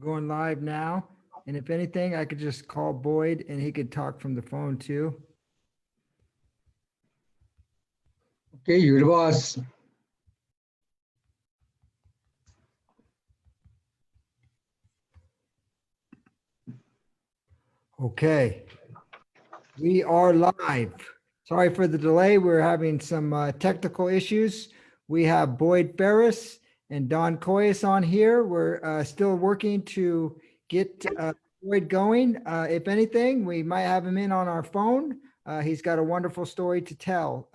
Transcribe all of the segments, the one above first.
Going live now. And if anything, I could just call Boyd and he could talk from the phone too. Okay, you're the boss. Okay. We are live. Sorry for the delay. We're having some technical issues. We have Boyd Ferris and Don Coyhis on here. We're still working to get Boyd going. If anything, we might have him in on our phone. He's got a wonderful story to tell.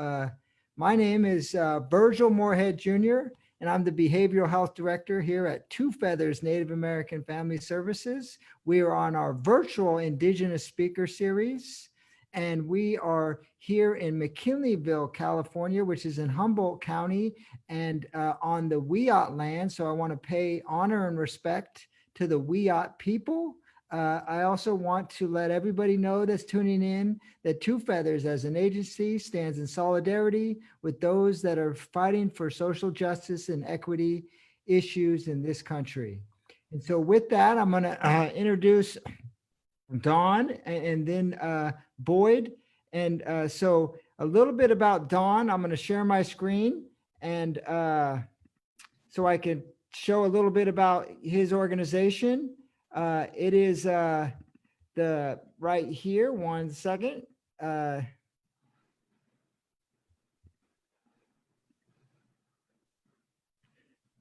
My name is Virgil Morehead Jr., and I'm the Behavioral Health Director here at Two Feathers Native American Family Services. We are on our virtual Indigenous Speaker Series, and we are here in McKinleyville, California, which is in Humboldt County and on the Wiyot land. So I want to pay honor and respect to the Wiyot people. I also want to let everybody know that's tuning in that Two Feathers as an agency stands in solidarity with those that are fighting for social justice and equity issues in this country. And so with that, I'm going to introduce Dawn and then Boyd. And so a little bit about Dawn. I'm going to share my screen and so I can show a little bit about his organization. It is the right here. One second.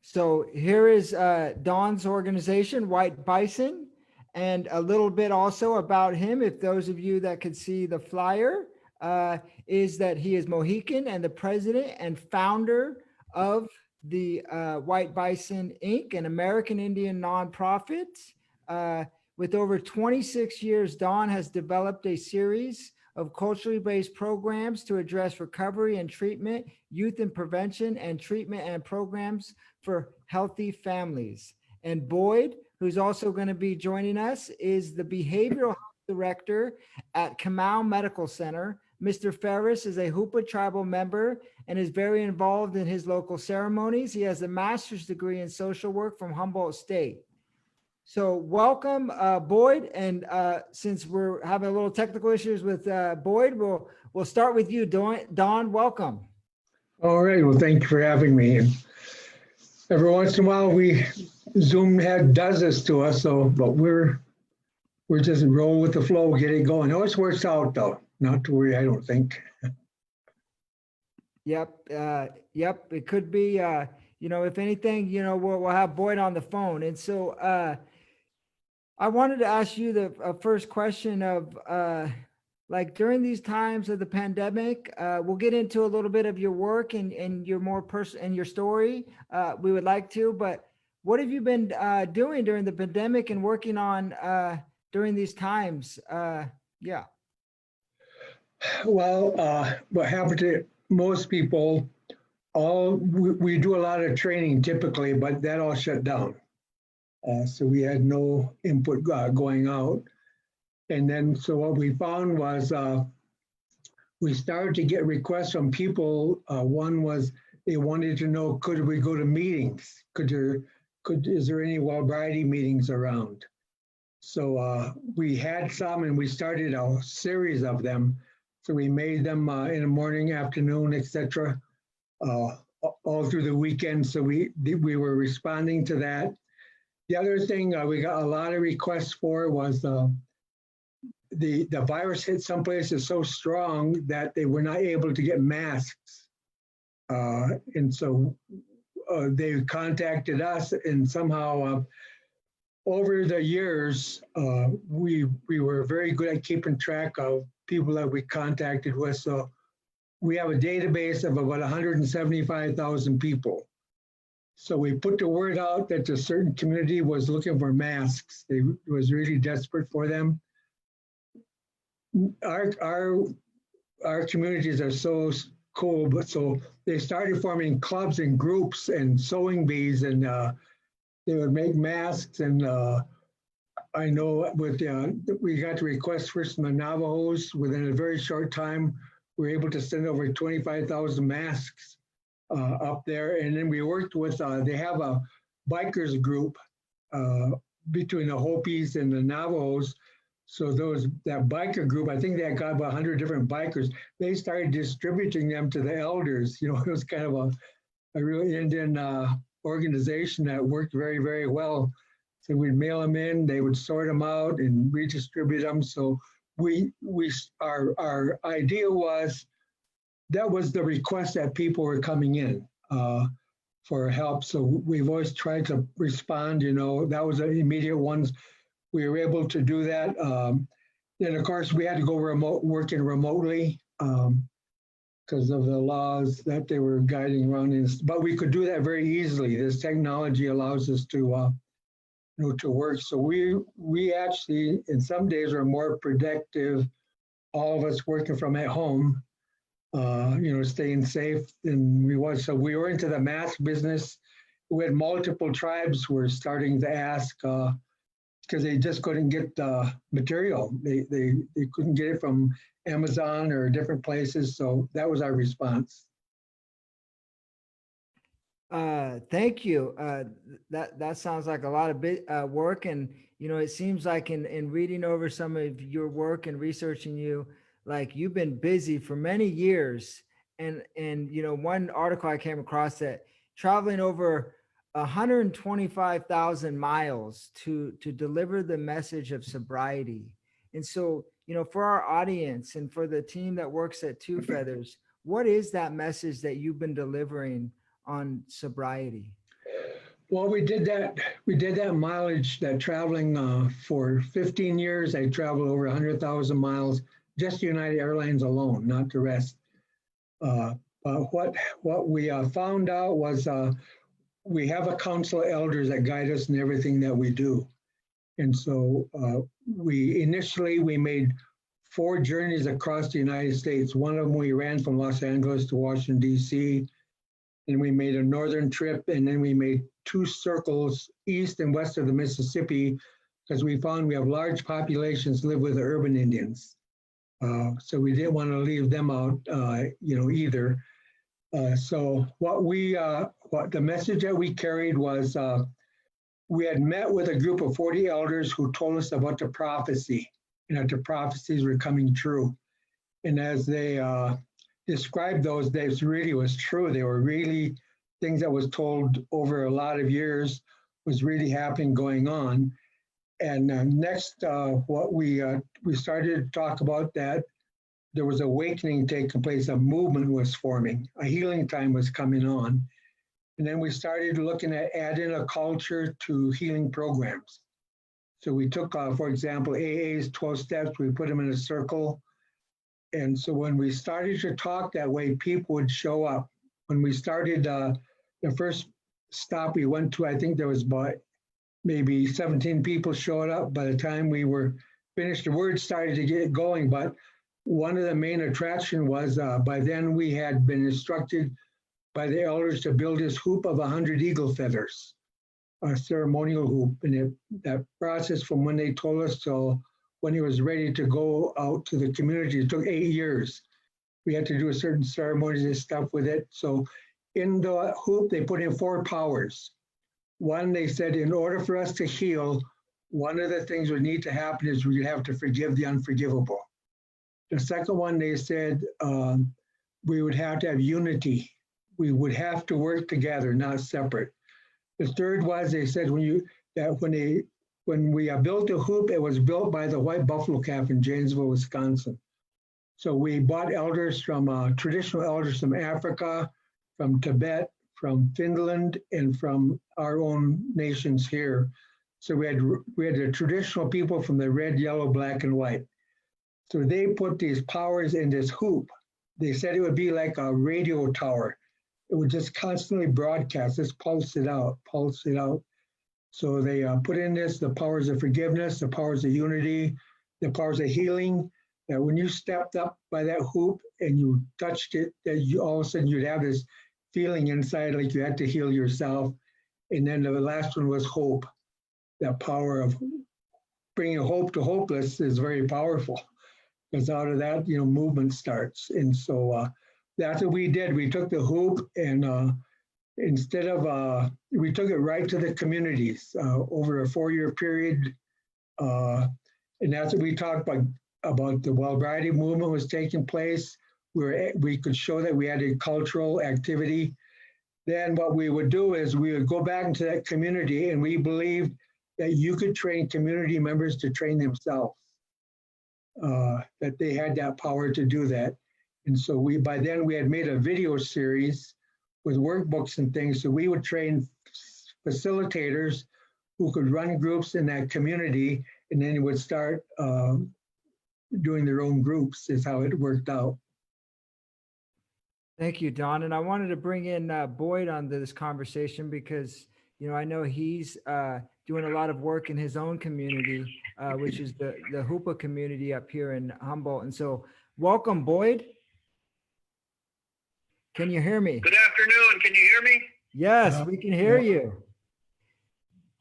So here is Dawn's organization, White Bison, and a little bit also about him. If those of you that could see the flyer, is that he is Mohican and the president and founder of the White Bison Inc., an American Indian nonprofit. With over 26 years, Dawn has developed a series of culturally based programs to address recovery and treatment, youth and prevention and treatment and programs for healthy families. And Boyd, who's also going to be joining us, is the Behavioral Health Director at Kamau Medical Center. Mr. Ferris is a Hoopa tribal member and is very involved in his local ceremonies. He has a master's degree in social work from Humboldt State. So welcome, Boyd. And since we're having a little technical issues with Boyd, we'll start with you, Don. Welcome. All right. Well, thank you for having me. And every once in a while, Zoom does this to us. But we're just roll with the flow, get it going. It always works out, though. Not to worry, I don't think. Yep. Yep. It could be. If anything, we'll have Boyd on the phone. And so. I wanted to ask you the first question of like during these times of the pandemic, we'll get into a little bit of your work and your more and your story. We would like to, but what have you been doing during the pandemic and working on during these times? Yeah. Well, what happened to most people, we do a lot of training typically, but that all shut down. So we had no input going out. And then, so what we found was we started to get requests from people. One was they wanted to know, could we go to meetings? Is there any Sobriety meetings around? So we had some and we started a series of them. So we made them in the morning, afternoon, etc. All through the weekend. So we were responding to that. The other thing we got a lot of requests for was the virus hit some places so strong that they were not able to get masks. And so they contacted us, and somehow over the years, we were very good at keeping track of people that we contacted with. So we have a database of about 175,000 people. So we put the word out that a certain community was looking for masks. They was really desperate for them. Our communities are so cool, but so they started forming clubs and groups and sewing bees, and they would make masks. And I know with we got the request first from the Navajos. Within a very short time, we were able to send over 25,000 masks. Up there, and then we worked with. They have a bikers group between the Hopis and the Navajos. So that biker group, I think they got about 100 different bikers. They started distributing them to the elders. You know, it was kind of a real Indian organization that worked very, very well. So we'd mail them in, they would sort them out and redistribute them. So our idea was, that was the request that people were coming in for help. So we've always tried to respond, you know, that was the immediate ones. We were able to do that. Then of course we had to go working remotely because of the laws that they were guiding around. But we could do that very easily. This technology allows us to, you know, to work. So we actually, in some days, are more productive, all of us working from at home, you know, staying safe than we was. So we were into the mask business. We had multiple tribes were starting to ask because they just couldn't get material. They couldn't get it from Amazon or different places. So that was our response. Thank you. That sounds like a lot of work. And, you know, it seems like in reading over some of your work and researching you, like you've been busy for many years. And, you know, one article I came across that traveling over 125,000 miles to deliver the message of sobriety. And so, you know, for our audience and for the team that works at Two Feathers, what is that message that you've been delivering on sobriety? Well, we did that mileage, that traveling for 15 years. I traveled over 100,000 miles, just United Airlines alone, not the rest. But what we found out was we have a council of elders that guide us in everything that we do. And so we made 4 journeys across the United States. One of them we ran from Los Angeles to Washington, D.C., and we made a northern trip, and then we made 2 circles east and west of the Mississippi, because we found we have large populations live with the urban Indians. So we didn't want to leave them out, you know, either. So what the message that we carried was, we had met with a group of 40 elders who told us about the prophecy, and that the prophecies were coming true. And as they described those, this really was true. They were really things that was told over a lot of years was really happening, going on. And next, what we started to talk about, that there was awakening taking place, a movement was forming, a healing time was coming on. And then we started looking at adding a culture to healing programs. So we took, for example, AA's 12 steps, we put them in a circle. And so when we started to talk that way, people would show up. When we started the first stop we went to, I think there was about maybe 17 people showed up. By the time we were finished, the word started to get going. But one of the main attraction was by then we had been instructed by the elders to build this hoop of 100 eagle feathers, a ceremonial hoop. And that process from when they told us till when he was ready to go out to the community, it took 8 years. We had to do a certain ceremonies and stuff with it. So in the hoop, they put in 4 powers. One, they said, in order for us to heal, one of the things would need to happen is we have to forgive the unforgivable. The second one, they said, we would have to have unity. We would have to work together, not separate. The third was, they said, when we built the hoop, it was built by the White Buffalo Calf in Janesville, Wisconsin. So we bought elders from, traditional elders from Africa, from Tibet, from Finland, and from our own nations here. So we had the traditional people from the red, yellow, black, and white. So they put these powers in this hoop. They said it would be like a radio tower. It would just constantly broadcast, just pulse it out. So they put in the powers of forgiveness, the powers of unity, the powers of healing. That when you stepped up by that hoop and you touched it, that you all of a sudden you'd have this feeling inside like you had to heal yourself. And then the last one was hope. That power of bringing hope to hopeless is very powerful, because out of that, movement starts. And so that's what we did. We took the hoop and instead of, we took it right to the communities over a 4-year period. And that's what we talked about the Sobriety movement was taking place, where we could show that we had a cultural activity. Then what we would do is we would go back into that community, and we believed that you could train community members to train themselves, that they had that power to do that. And so by then we had made a video series with workbooks and things. So we would train facilitators who could run groups in that community, and then would start doing their own groups is how it worked out. Thank you, Don. And I wanted to bring in Boyd onto this conversation because, I know he's doing a lot of work in his own community, which is the Hoopa community up here in Humboldt. And so welcome, Boyd. Can you hear me? Good afternoon. Can you hear me? Yes, we can hear you.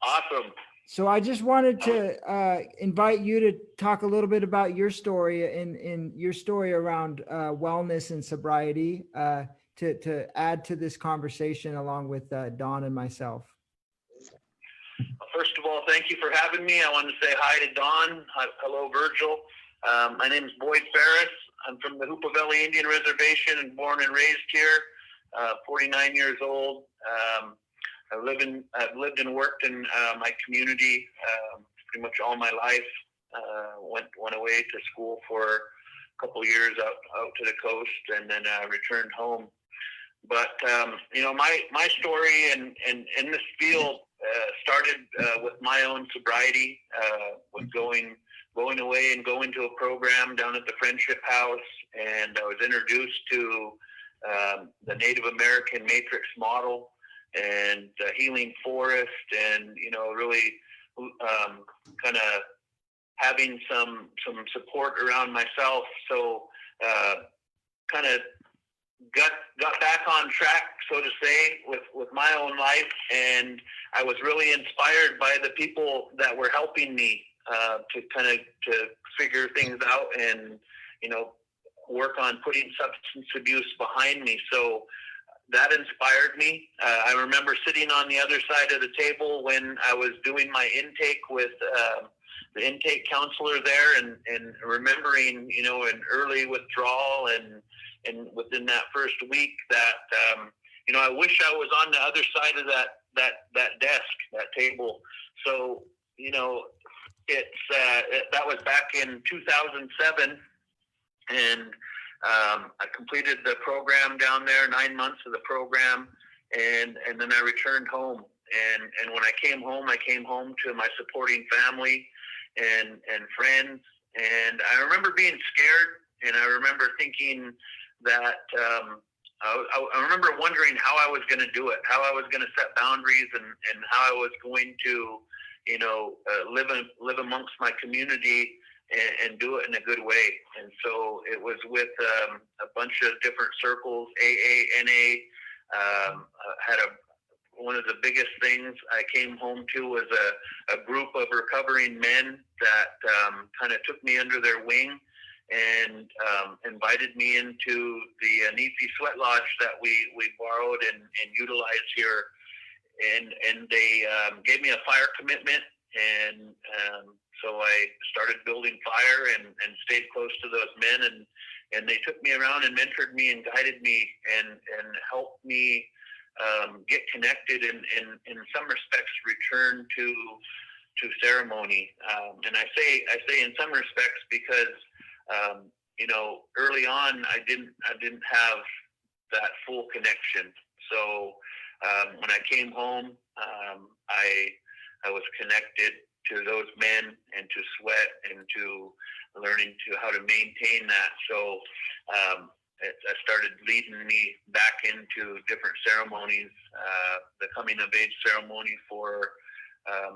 Awesome. So I just wanted to invite you to talk a little bit about your story and your story around wellness and sobriety to add to this conversation along with Don and myself. First of all, thank you for having me. I want to say hi to Don. Hello, Virgil. My name is Boyd Ferris. I'm from the Hoopa Valley Indian Reservation and born and raised here, 49 years old. I've lived and worked in my community pretty much all my life. Went away to school for a couple of years out to the coast, and then returned home. But my story in this field started with my own sobriety, with going away and going to a program down at the Friendship House, and I was introduced to the Native American matrix model and healing forest, and really kind of having some support around myself. So kind of got back on track, so to say, with my own life, and I was really inspired by the people that were helping me to figure things out and work on putting substance abuse behind me. So that inspired me. I remember sitting on the other side of the table when I was doing my intake with the intake counselor there, and remembering, an early withdrawal, and within that first week that, I wish I was on the other side of that desk, that table. So, that was back in 2007, and I completed the program down there, 9 months of the program, and then I returned home. And when I came home to my supporting family and friends. And I remember being scared, and I remember thinking that I remember wondering how I was going to do it, how I was going to set boundaries, and how I was going to, live amongst my community and do it in a good way. And so it was with a bunch of different circles, AA, NA. One of the biggest things I came home to was a group of recovering men that kind of took me under their wing and invited me into the Neethi Sweat Lodge that we borrowed and utilized here. And they gave me a fire commitment, and so I started building fire and stayed close to those men, and they took me around and mentored me and guided me and helped me get connected and in some respects return to ceremony. And I say in some respects because early on I didn't have that full connection. So when I came home, I was connected to those men and to sweat and to learning to how to maintain that. So it started leading me back into different ceremonies. The coming of age ceremony for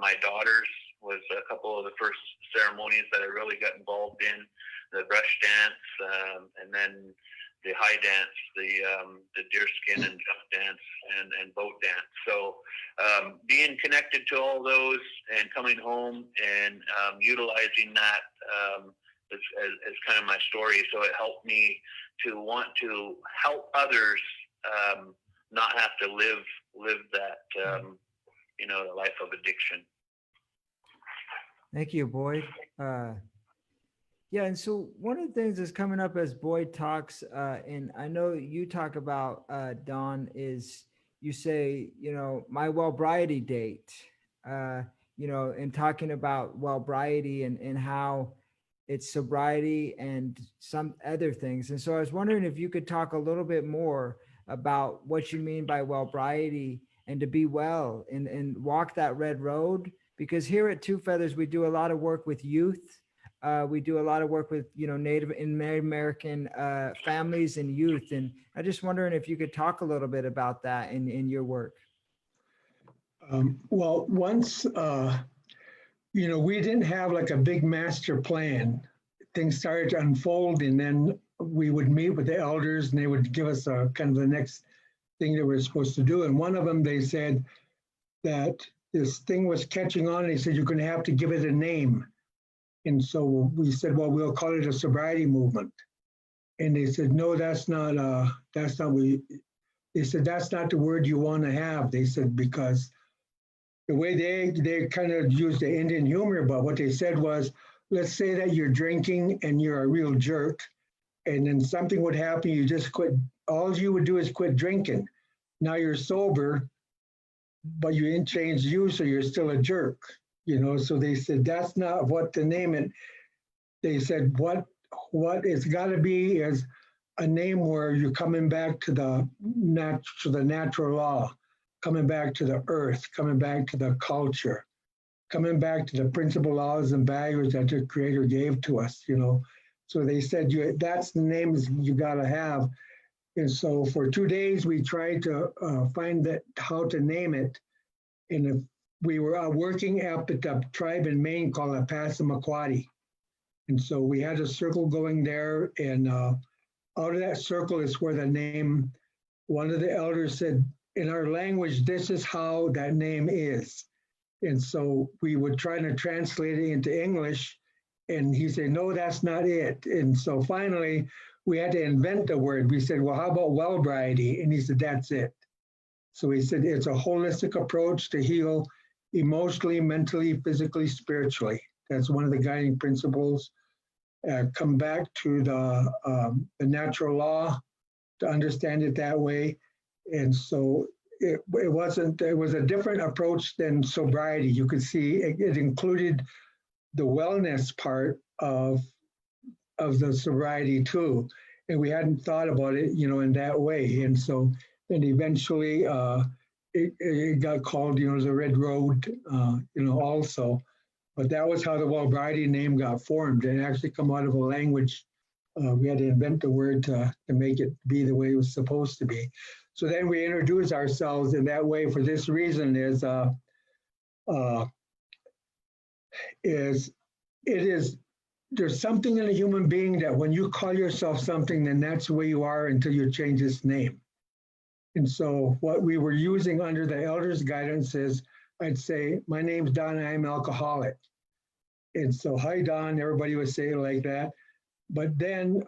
my daughters was a couple of the first ceremonies that I really got involved in. The brush dance, and then the high dance, the deerskin and jump dance, and boat dance. So being connected to all those and coming home and utilizing that is kind of my story. So it helped me to want to help others not have to live lived that, the life of addiction. Thank you, Boyd. Yeah, and so one of the things that's coming up as Boyd talks, and I know you talk about, Don, is you say, my Wellbriety date, and talking about Wellbriety and how it's sobriety and some other things. And so I was wondering if you could talk a little bit more about what you mean by Wellbriety and to be well and walk that red road. Because here at Two Feathers, we do a lot of work with youth. We do a lot of work with, Native and American families and youth. And I just wondering if you could talk a little bit about that in your work. Well, once, we didn't have like a big master plan. Things started to unfold, and then we would meet with the elders and they would give us kind of the next thing that we're supposed to do. And one of them, they said that this thing was catching on. And they said, you're going to have to give it a name. And so we said, well, we'll call it a sobriety movement. And they said, no, that's not they said, that's not the word you want to have. They said, because the way they kind of used the Indian humor, but what they said was, let's say that you're drinking and you're a real jerk, and then something would happen, you just quit. All you would do is quit drinking. Now you're sober, but you didn't change you, so you're still a jerk. So they said, that's not what to name it. They said, what it's got to be is a name where you're coming back to the natural law, coming back to the earth, coming back to the culture, coming back to the principal laws and values that the Creator gave to us, So they said, that's the names you got to have. And so for 2 days, we tried to find how to name it. And we were working up at the tribe in Maine called Passamaquoddy. And so we had a circle going there. And out of that circle is where the name, one of the elders said, in our language, this is how that name is. And so we would try to translate it into English. And he said, no, that's not it. And so finally, we had to invent a word. We said, well, how about Wellbriety? And he said, that's it. So he said, it's a holistic approach to heal emotionally, mentally, physically, spiritually. That's one of the guiding principles. Come back to the natural law, to understand it that way. And so it was a different approach than sobriety. You could see it included the wellness part of the sobriety too. And we hadn't thought about it, in that way. And so then eventually it got called, the Red Road, also. But that was how the Wellbriety name got formed. It actually come out of a language. We had to invent the word to make it be the way it was supposed to be. So then we introduce ourselves in that way for this reason there's something in a human being that when you call yourself something, then that's the way you are until you change its name. And so what we were using under the elders' guidance is, I'd say, my name's Don, I'm alcoholic. And so, hi, Don, everybody would say it like that. But then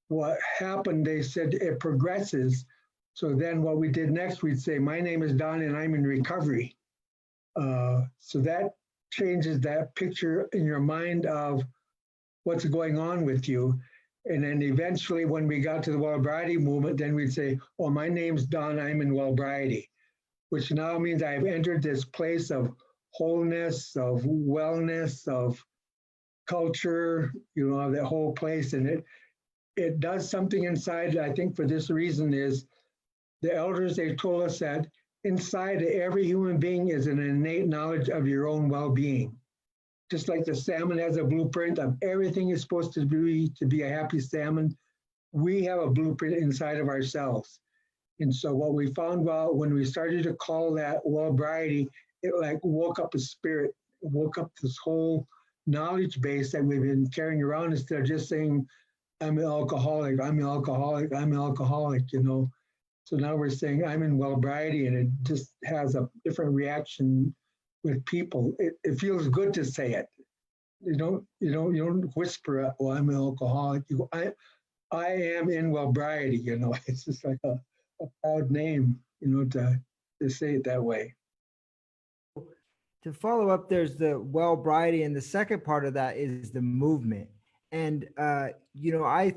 what happened, they said it progresses. So then what we did next, we'd say, my name is Don and I'm in recovery. So that changes that picture in your mind of what's going on with you. And then eventually when we got to the Wellbriety movement, then we'd say, oh, my name's Don, I'm in Wellbriety, which now means I've entered this place of wholeness, of wellness, of culture, that whole place. And it does something inside. I think for this reason is the elders, they told us that inside of every human being is an innate knowledge of your own well-being. Just like the salmon has a blueprint of everything is supposed to be a happy salmon, we have a blueprint inside of ourselves. And so what we found out when we started to call that Wellbriety, it like woke up a spirit, woke up this whole knowledge base that we've been carrying around instead of just saying, I'm an alcoholic, I'm an alcoholic, I'm an alcoholic, So now we're saying I'm in Wellbriety, and it just has a different reaction with people. It feels good to say it. You don't whisper, well, I'm an alcoholic. You go, I am in Wellbriety, It's just like a proud name, to to say it that way. To follow up, there's the well-briety, and the second part of that is the movement. And I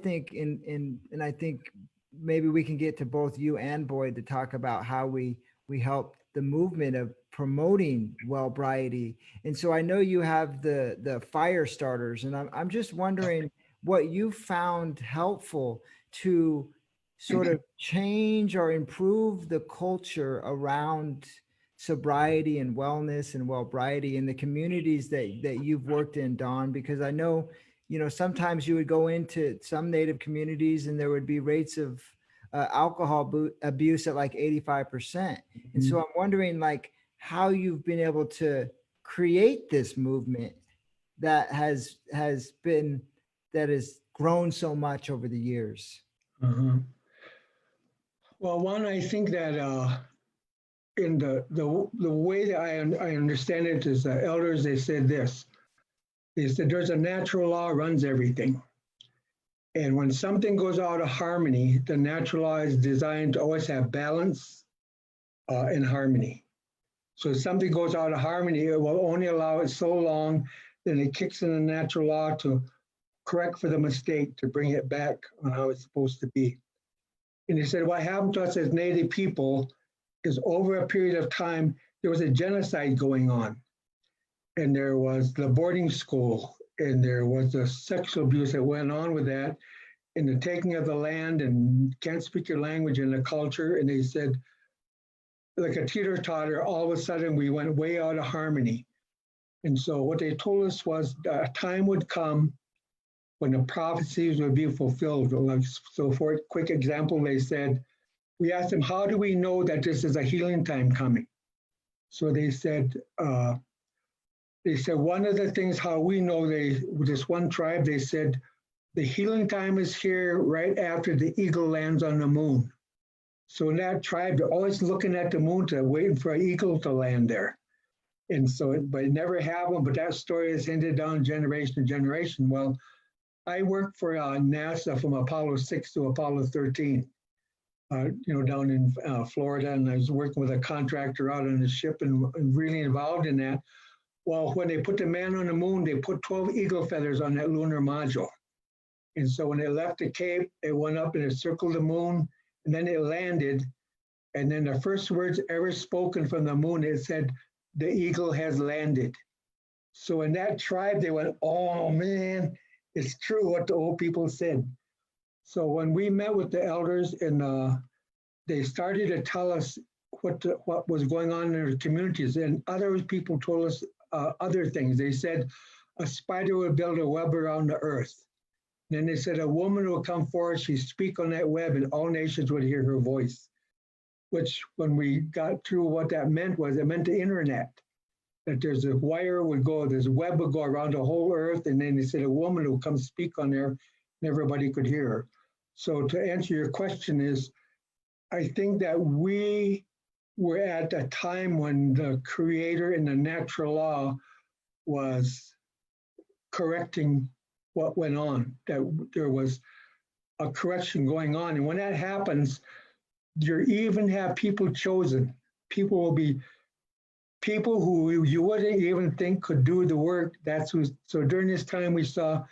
think and I think maybe we can get to both you and Boyd to talk about how we help the movement of promoting well-briety. And so I know you have the fire starters, and I'm just wondering what you found helpful to sort of change or improve the culture around sobriety and wellness and well-briety in the communities that you've worked in, Don, because I know, sometimes you would go into some Native communities and there would be rates of alcohol abuse at like 85%. And so I'm wondering like how you've been able to create this movement that has grown so much over the years. Uh-huh. Well, one, I think that in the way that I understand it is the elders, they said this. They said there's a natural law runs everything. And when something goes out of harmony, the natural law is designed to always have balance and harmony. So if something goes out of harmony, it will only allow it so long, then it kicks in the natural law to correct for the mistake, to bring it back on how it's supposed to be. And he said, what happened to us as Native people is over a period of time, there was a genocide going on. And there was the boarding school, and there was the sexual abuse that went on with that, and the taking of the land, and can't speak your language and the culture. And they said, like a teeter-totter, all of a sudden we went way out of harmony. And so what they told us was a time would come when the prophecies would be fulfilled. So for a quick example, they said, we asked them, how do we know that this is a healing time coming? So they said one of the things how we know, this one tribe, they said, the healing time is here right after the eagle lands on the moon. So in that tribe, they're always looking at the moon, waiting for an eagle to land there. And so, but it never happened, but that story is handed down generation to generation. Well, I worked for NASA from Apollo 6 to Apollo 13, down in Florida, and I was working with a contractor out on the ship and really involved in that. Well, when they put the man on the moon, they put 12 eagle feathers on that lunar module. And so when it left the Cape, it went up and it circled the moon, and then it landed. And then the first words ever spoken from the moon, it said, the eagle has landed. So in that tribe, they went, oh man, it's true what the old people said. So when we met with the elders and they started to tell us what was going on in their communities, and other people told us other things. They said a spider would build a web around the earth. Then they said a woman would come forward, she'd speak on that web, and all nations would hear her voice. Which, when we got through what that meant, was it meant the internet. That there's a wire would go, this web would go around the whole earth, and then they said a woman would come speak on there, and everybody could hear her. So to answer your question is, I think that we were at a time when the creator and the natural law was correcting what went on, that there was a correction going on. And when that happens, you even have people chosen. People will be people who you wouldn't even think could do the work. So during this time we saw,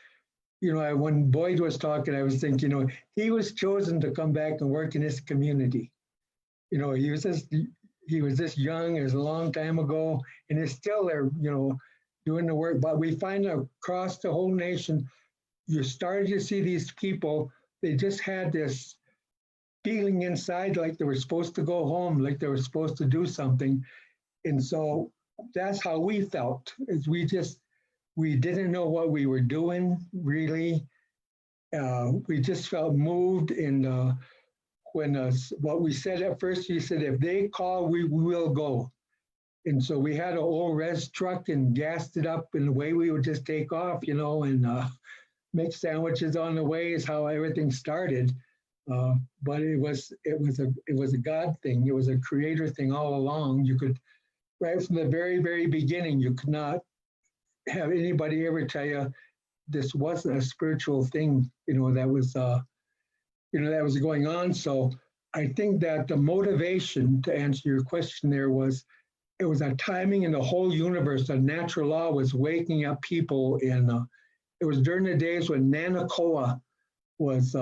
when Boyd was talking, I was thinking, he was chosen to come back and work in this community. He was this young, it was a long time ago, and is still there, doing the work. But we find across the whole nation, you started to see these people, they just had this feeling inside like they were supposed to go home, like they were supposed to do something. And so that's how we felt, is we didn't know what we were doing, really. We just felt moved. And what we said at first, we said, if they call, we will go. And so we had an old res truck and gassed it up, and the way we would just take off, and make sandwiches on the way is how everything started. But it was a God thing. It was a creator thing all along. You could, right from the very, very beginning, you could not have anybody ever tell you this wasn't a spiritual thing, that was going on. So I think that the motivation, to answer your question there, was it was a timing in the whole universe. The natural law was waking up people it was during the days when Nanakoa was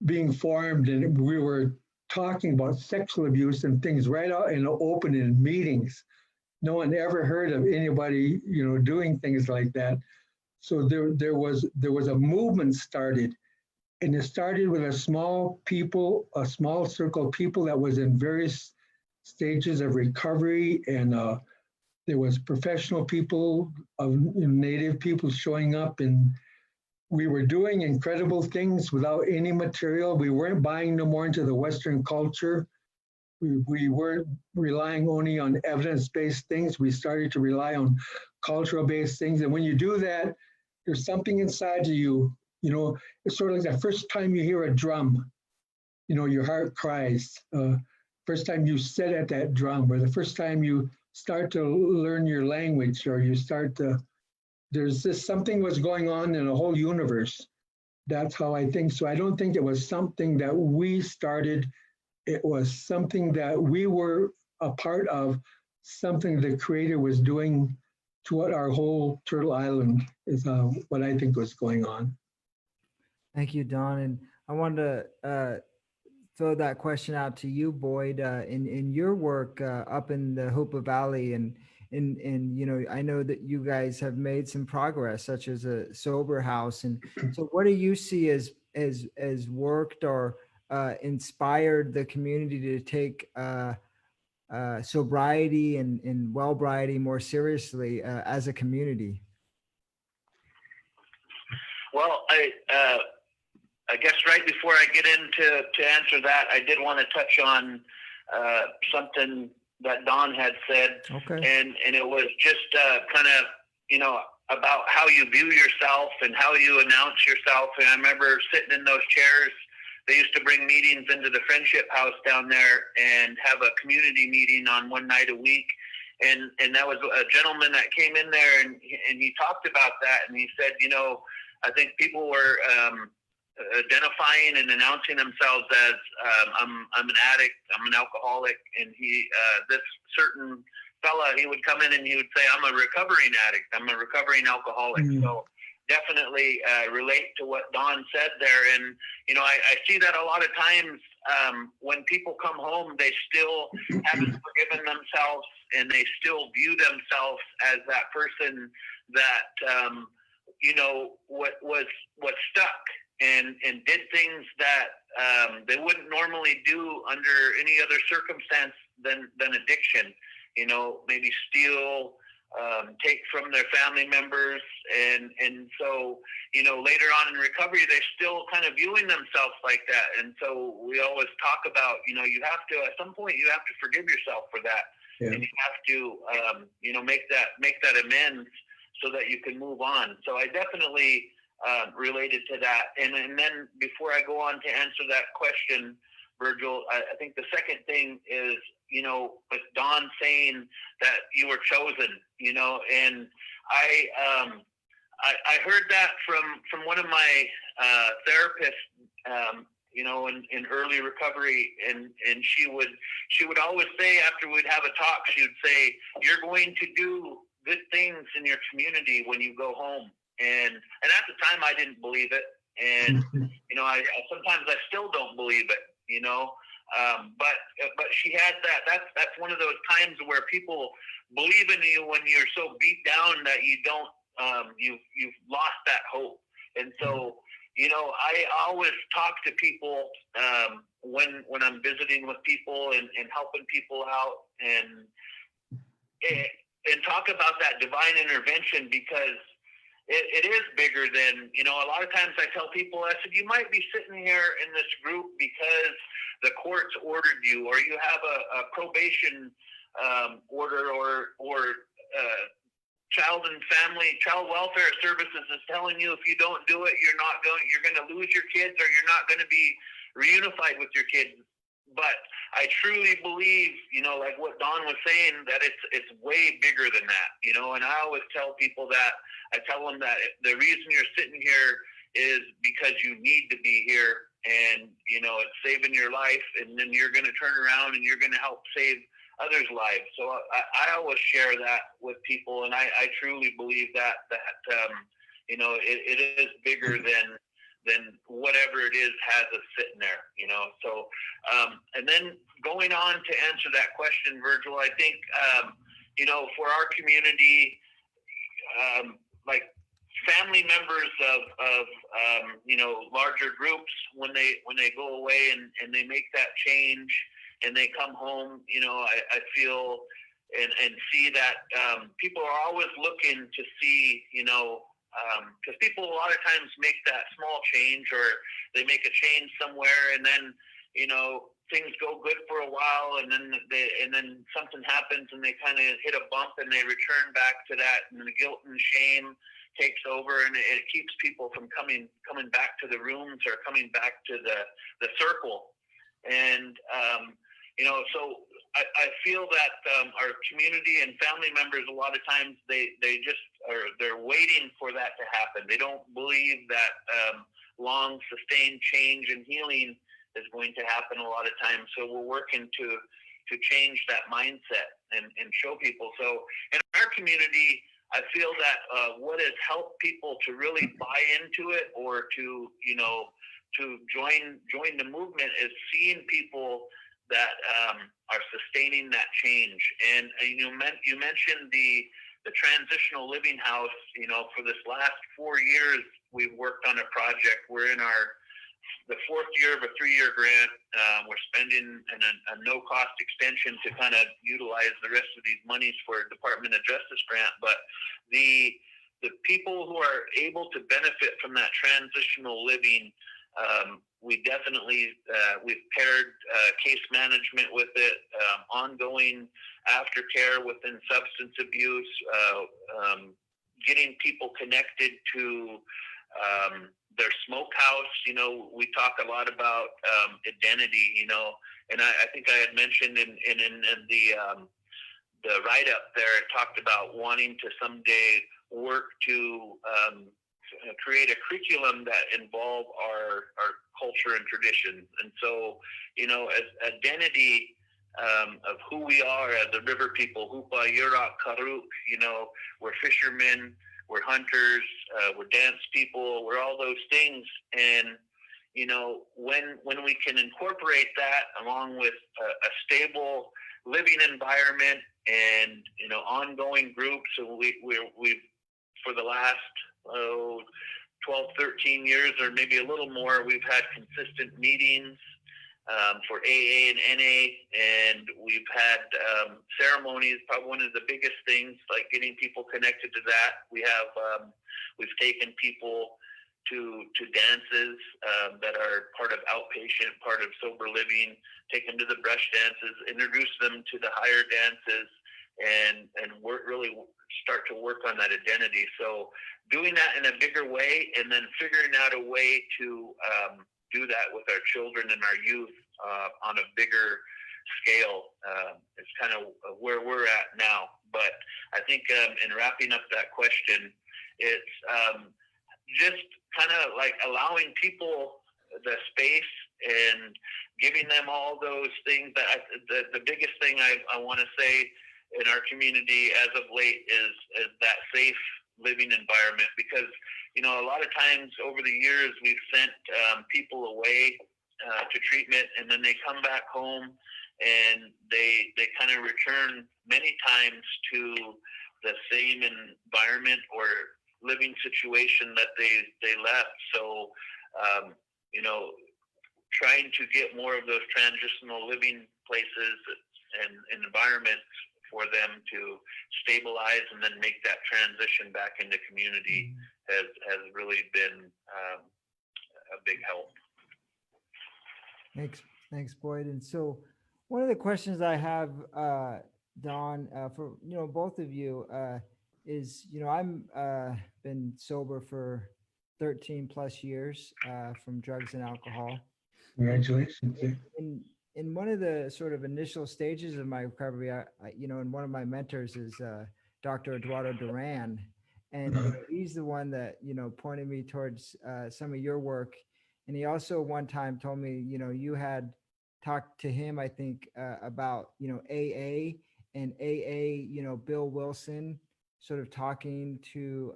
being formed, and we were talking about sexual abuse and things right out in the open in meetings. No one ever heard of anybody, doing things like that. So there was a movement started, and it started with a small circle of people that was in various stages of recovery, and there was professional people of Native people showing up, and we were doing incredible things without any material. We weren't buying no more into the Western culture. We weren't relying only on evidence-based things. We started to rely on cultural-based things. And when you do that, there's something inside of you, it's sort of like the first time you hear a drum, your heart cries. First time you sit at that drum, or the first time you start to learn your language, or you start to, there's this something was going on in the whole universe. That's how I think. So I don't think it was something that we started. It was something that we were a part of, something the Creator was doing to what our whole Turtle Island is, what I think was going on. Thank you, Don. And I wanted to throw that question out to you, Boyd, in your work up in the Hoopa Valley, and I know that you guys have made some progress, such as a sober house. And so what do you see as worked or inspired the community to take sobriety and well-briety more seriously as a community? Well, I guess right before I get into answer that, I did want to touch on something that Don had said. Okay. And it was just kind of, about how you view yourself and how you announce yourself. And I remember sitting in those chairs. They used to bring meetings into the Friendship House down there and have a community meeting on one night a week. And that was a gentleman that came in there, and he talked about that. And he said, I think people were identifying and announcing themselves as I'm an addict, I'm an alcoholic, and this certain fella, he would come in and he would say, I'm a recovering addict, I'm a recovering alcoholic. Mm-hmm. So definitely relate to what Don said there. And I see that a lot of times when people come home, they still haven't forgiven themselves, and they still view themselves as that person that was stuck and did things that they wouldn't normally do under any other circumstance than addiction. Maybe steal, take from their family members, and so later on in recovery they're still kind of viewing themselves like that. And so we always talk about you have to, at some point, you have to forgive yourself for that. Yeah. And you have to make that amends so that you can move on. So I definitely related to that. And then before I go on to answer that question, Virgil, I think the second thing is, with Don saying that you were chosen, and I heard that from one of my therapists, in early recovery, and she would always say, after we'd have a talk, she would say, you're going to do good things in your community when you go home. And at the time I didn't believe it. And, I sometimes I still don't believe it, but she had that's one of those times where people believe in you when you're so beat down that you don't, you've lost that hope. And so, I always talk to people when I'm visiting with people and helping people out and talk about that divine intervention, because it is bigger than, a lot of times I tell people, I said, you might be sitting here in this group because the courts ordered you, or you have a probation order, or child welfare services is telling you if you don't do it, you're going to lose your kids, or you're not going to be reunified with your kids. But I truly believe, like what Don was saying, that it's way bigger than that, and I always tell people that. I tell them that the reason you're sitting here is because you need to be here, and it's saving your life, and then you're going to turn around and you're going to help save others' lives. So I always share that with people, and I truly believe that it is bigger than whatever it is has us sitting there. So and then going on to answer that question, Virgil, I think for our community, like family members of larger groups, when they go away and they make that change and they come home, I feel and see that people are always looking to see, because people a lot of times make that small change, or they make a change somewhere, and then things go good for a while, and then something happens and they kind of hit a bump and they return back to that, and the guilt and shame takes over, and it keeps people from coming back to the rooms or coming back to the circle. And so I feel that our community and family members, a lot of times they're waiting for that to happen. They don't believe that long sustained change and healing is going to happen a lot of times. So we're working to change that mindset and show people. So in our community, I feel that what has helped people to really buy into it, or to join the movement, is seeing people that are sustaining that change. And you mentioned the transitional living house. For this last 4 years, we've worked on a project. We're in the fourth year of a 3-year grant. We're spending a no-cost extension to kind of utilize the rest of these monies for a Department of Justice grant. But the people who are able to benefit from that transitional living, we definitely we've paired case management with it, ongoing aftercare within substance abuse, getting people connected to their smokehouse. We talk a lot about identity, and I think I had mentioned in the write-up there, it talked about wanting to someday work to create a curriculum that involve our culture and tradition. And so, as identity of who we are as a river people, Hupa, Yurak, Karuk, we're fishermen, we're hunters, we're dance people, we're all those things. And, when we can incorporate that along with a stable living environment and, ongoing groups, so we've for the last 12, 13 years, or maybe a little more, we've had consistent meetings for AA and NA, and we've had ceremonies. Probably one of the biggest things, like getting people connected to that. We've taken people to dances that are part of outpatient, part of sober living, take them to the brush dances, introduce them to the higher dances, and really start to work on that identity. So doing that in a bigger way, and then figuring out a way to do that with our children and our youth on a bigger scale is kind of where we're at now. But I think in wrapping up that question, it's just kind of like allowing people the space and giving them all those things. The biggest thing I want to say in our community as of late is that safe living environment, because a lot of times over the years we've sent people away to treatment, and then they come back home and they kind of return many times to the same environment or living situation that they left. So trying to get more of those transitional living places and environments for them to stabilize and then make that transition back into community has really been a big help. Thanks, Boyd. And so one of the questions I have, Don, for both of you, is I'm been sober for 13 plus years from drugs and alcohol. Congratulations. In one of the sort of initial stages of my recovery, and one of my mentors is Dr. Eduardo Duran, and he's the one that pointed me towards some of your work And he also one time told me, you had talked to him, I think, about, AA and AA, Bill Wilson sort of talking to,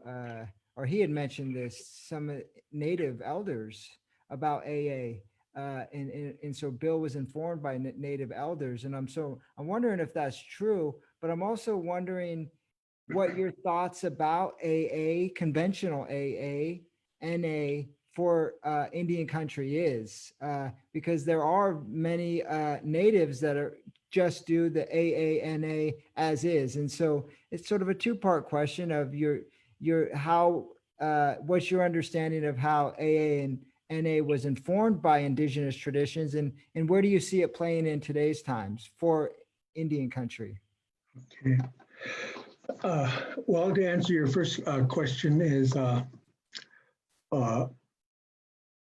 or he had mentioned this, some native elders about AA. And so Bill was informed by native elders. And I'm wondering if that's true, but I'm also wondering what your thoughts about AA, conventional AA, NA for Indian country is, because there are many natives that are just do the AANA as is. And so it's sort of a two-part question of what's your understanding of how AA and NA was informed by indigenous traditions, and where do you see it playing in today's times for Indian country? Okay. Well, to answer your first question is,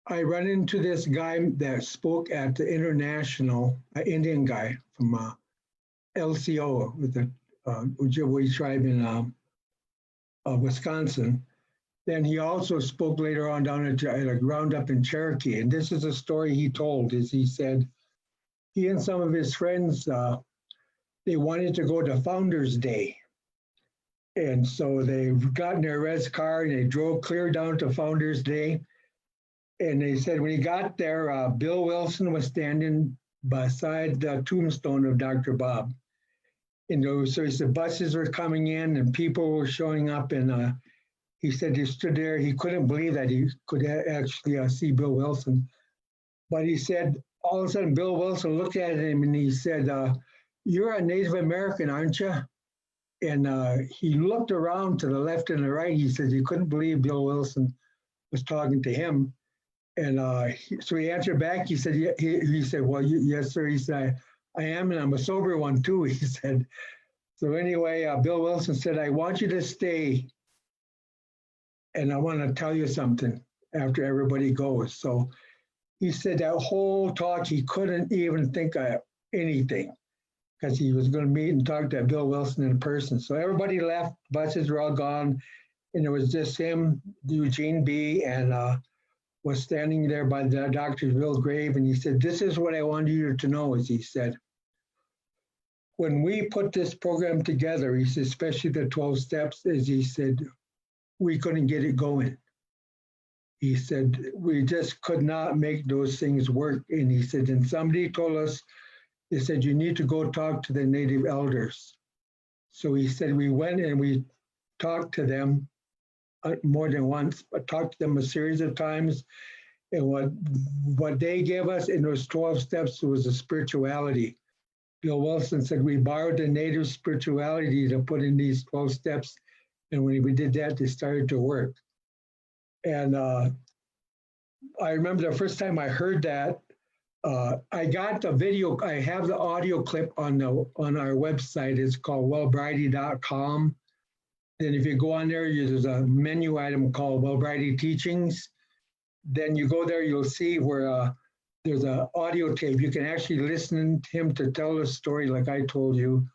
I run into this guy that spoke at the international, Indian guy from LCO with the Ojibwe tribe in Wisconsin. Then he also spoke later on down at a roundup in Cherokee. And this is a story he told, is he said he and some of his friends, they wanted to go to Founders Day. And so they got in their res car and they drove clear down to Founders Day. And they said when he got there, Bill Wilson was standing beside the tombstone of Dr. Bob. And so he said buses were coming in and people were showing up. And he said he stood there. He couldn't believe that he could actually see Bill Wilson. But he said all of a sudden Bill Wilson looked at him and he said, "You're a Native American, aren't you?" And he looked around to the left and the right. He said he couldn't believe Bill Wilson was talking to him. And so he answered back. He said, yeah, he said, "Well, yes, sir." He said, "I am, and I'm a sober one too." He said. So anyway, Bill Wilson said, "I want you to stay, and I want to tell you something after everybody goes." So he said that whole talk, he couldn't even think of anything because he was going to meet and talk to Bill Wilson in person. So everybody left, buses were all gone, and it was just him, Eugene B., and was standing there by the Dr. Bill's grave. And he said, "This is what I wanted you to know," as he said. When we put this program together, he said, especially the 12 steps, as he said, we couldn't get it going. He said, we just could not make those things work. And he said, and somebody told us, they said, you need to go talk to the native elders. So he said, we went and we talked to them more than once, but talked to them a series of times. And what they gave us in those 12 steps was a spirituality. Bill Wilson said, we borrowed the native spirituality to put in these 12 steps. And when we did that, they started to work. And I remember the first time I heard that, I got the video, I have the audio clip on our website. It's called wellbrighty.com. Then if you go on there, there's a menu item called Wellbrighty Teachings. Then you go there, you'll see where there's an audio tape. You can actually listen to him to tell a story like I told you,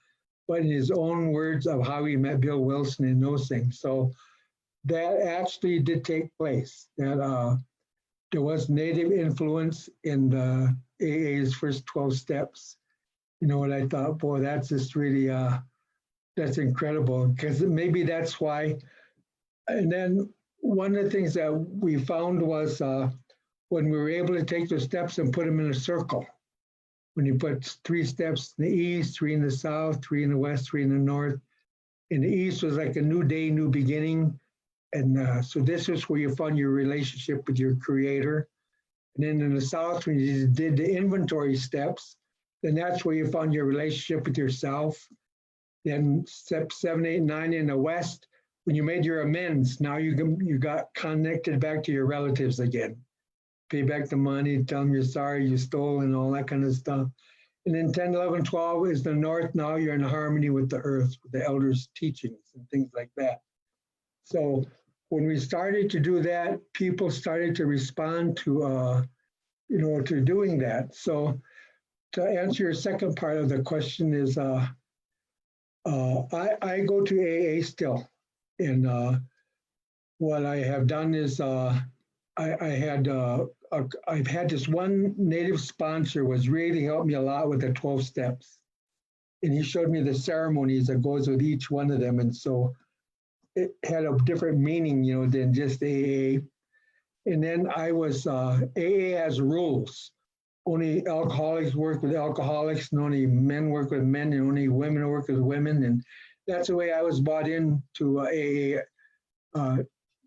but in his own words of how he met Bill Wilson and those things. So that actually did take place. That there was native influence in the AA's first 12 steps. You know what I thought, boy, that's just really, that's incredible, because maybe that's why. And then one of the things that we found was when we were able to take the steps and put them in a circle, when you put 3 steps in the east, 3 in the south, 3 in the west, 3 in the north. In the east was like a new day, new beginning. And so this is where you found your relationship with your creator. And then in the south, when you did the inventory steps, then that's where you found your relationship with yourself. Then step 7, 8, 9 in the west, when you made your amends, now you got connected back to your relatives again. Pay back the money, tell them you're sorry, you stole, and all that kind of stuff. And then 10, 11, 12 is the north. Now you're in harmony with the earth, with the elders' teachings and things like that. So when we started to do that, people started to respond to, to doing that. So to answer your second part of the question is, I go to AA still. And what I have done is I had a I've had this one native sponsor was really helped me a lot with the 12 steps. And he showed me the ceremonies that goes with each one of them. And so it had a different meaning, you know, than just AA. And then I was, AA has rules. Only alcoholics work with alcoholics, and only men work with men, and only women work with women. And that's the way I was brought into AA.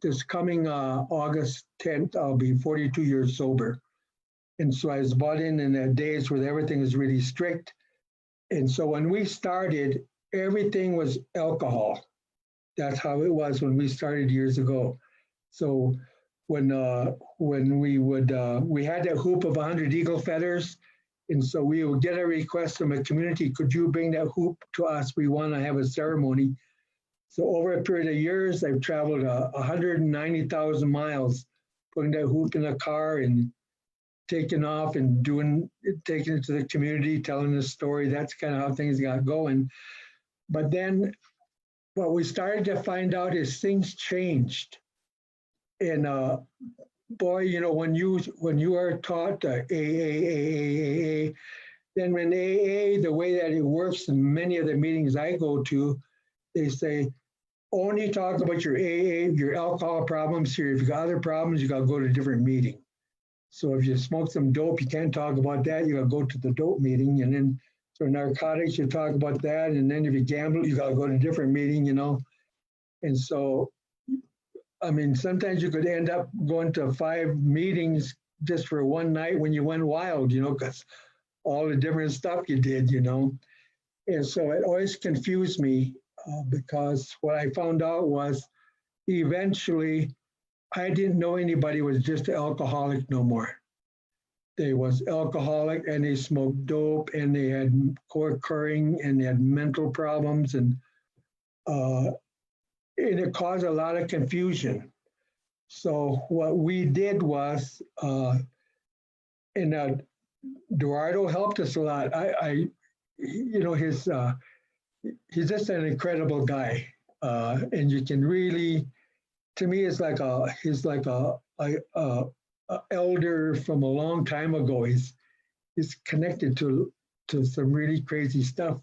This coming August 10th, I'll be 42 years sober. And so I was brought in the days where everything was really strict. And so when we started, everything was alcohol. That's how it was when we started years ago. So when we had that hoop of 100 eagle feathers, and so we would get a request from a community, could you bring that hoop to us? We want to have a ceremony. So over a period of years, I've traveled 190,000 miles, putting that hoop in a car and taking off and taking it to the community, telling the story. That's kind of how things got going. But then what we started to find out is things changed. And boy, you know, when you are taught AA, then when AA, the way that it works in many of the meetings I go to, they say, only talk about your AA, your alcohol problems here. If you got other problems, you got to go to a different meeting. So if you smoke some dope, you can't talk about that. You got to go to the dope meeting. And then for narcotics, you talk about that. And then if you gamble, you got to go to a different meeting, you know. And so, I mean, sometimes you could end up going to 5 meetings just for one night when you went wild, you know, because all the different stuff you did, you know. And so it always confused me because what I found out was eventually I didn't know anybody was just an alcoholic no more. They was alcoholic and they smoked dope and they had co-occurring and they had mental problems and it caused a lot of confusion. So what we did was, and Eduardo helped us a lot. You know, he's just an incredible guy, and you can really, to me, he's like a elder from a long time ago. He's connected to some really crazy stuff,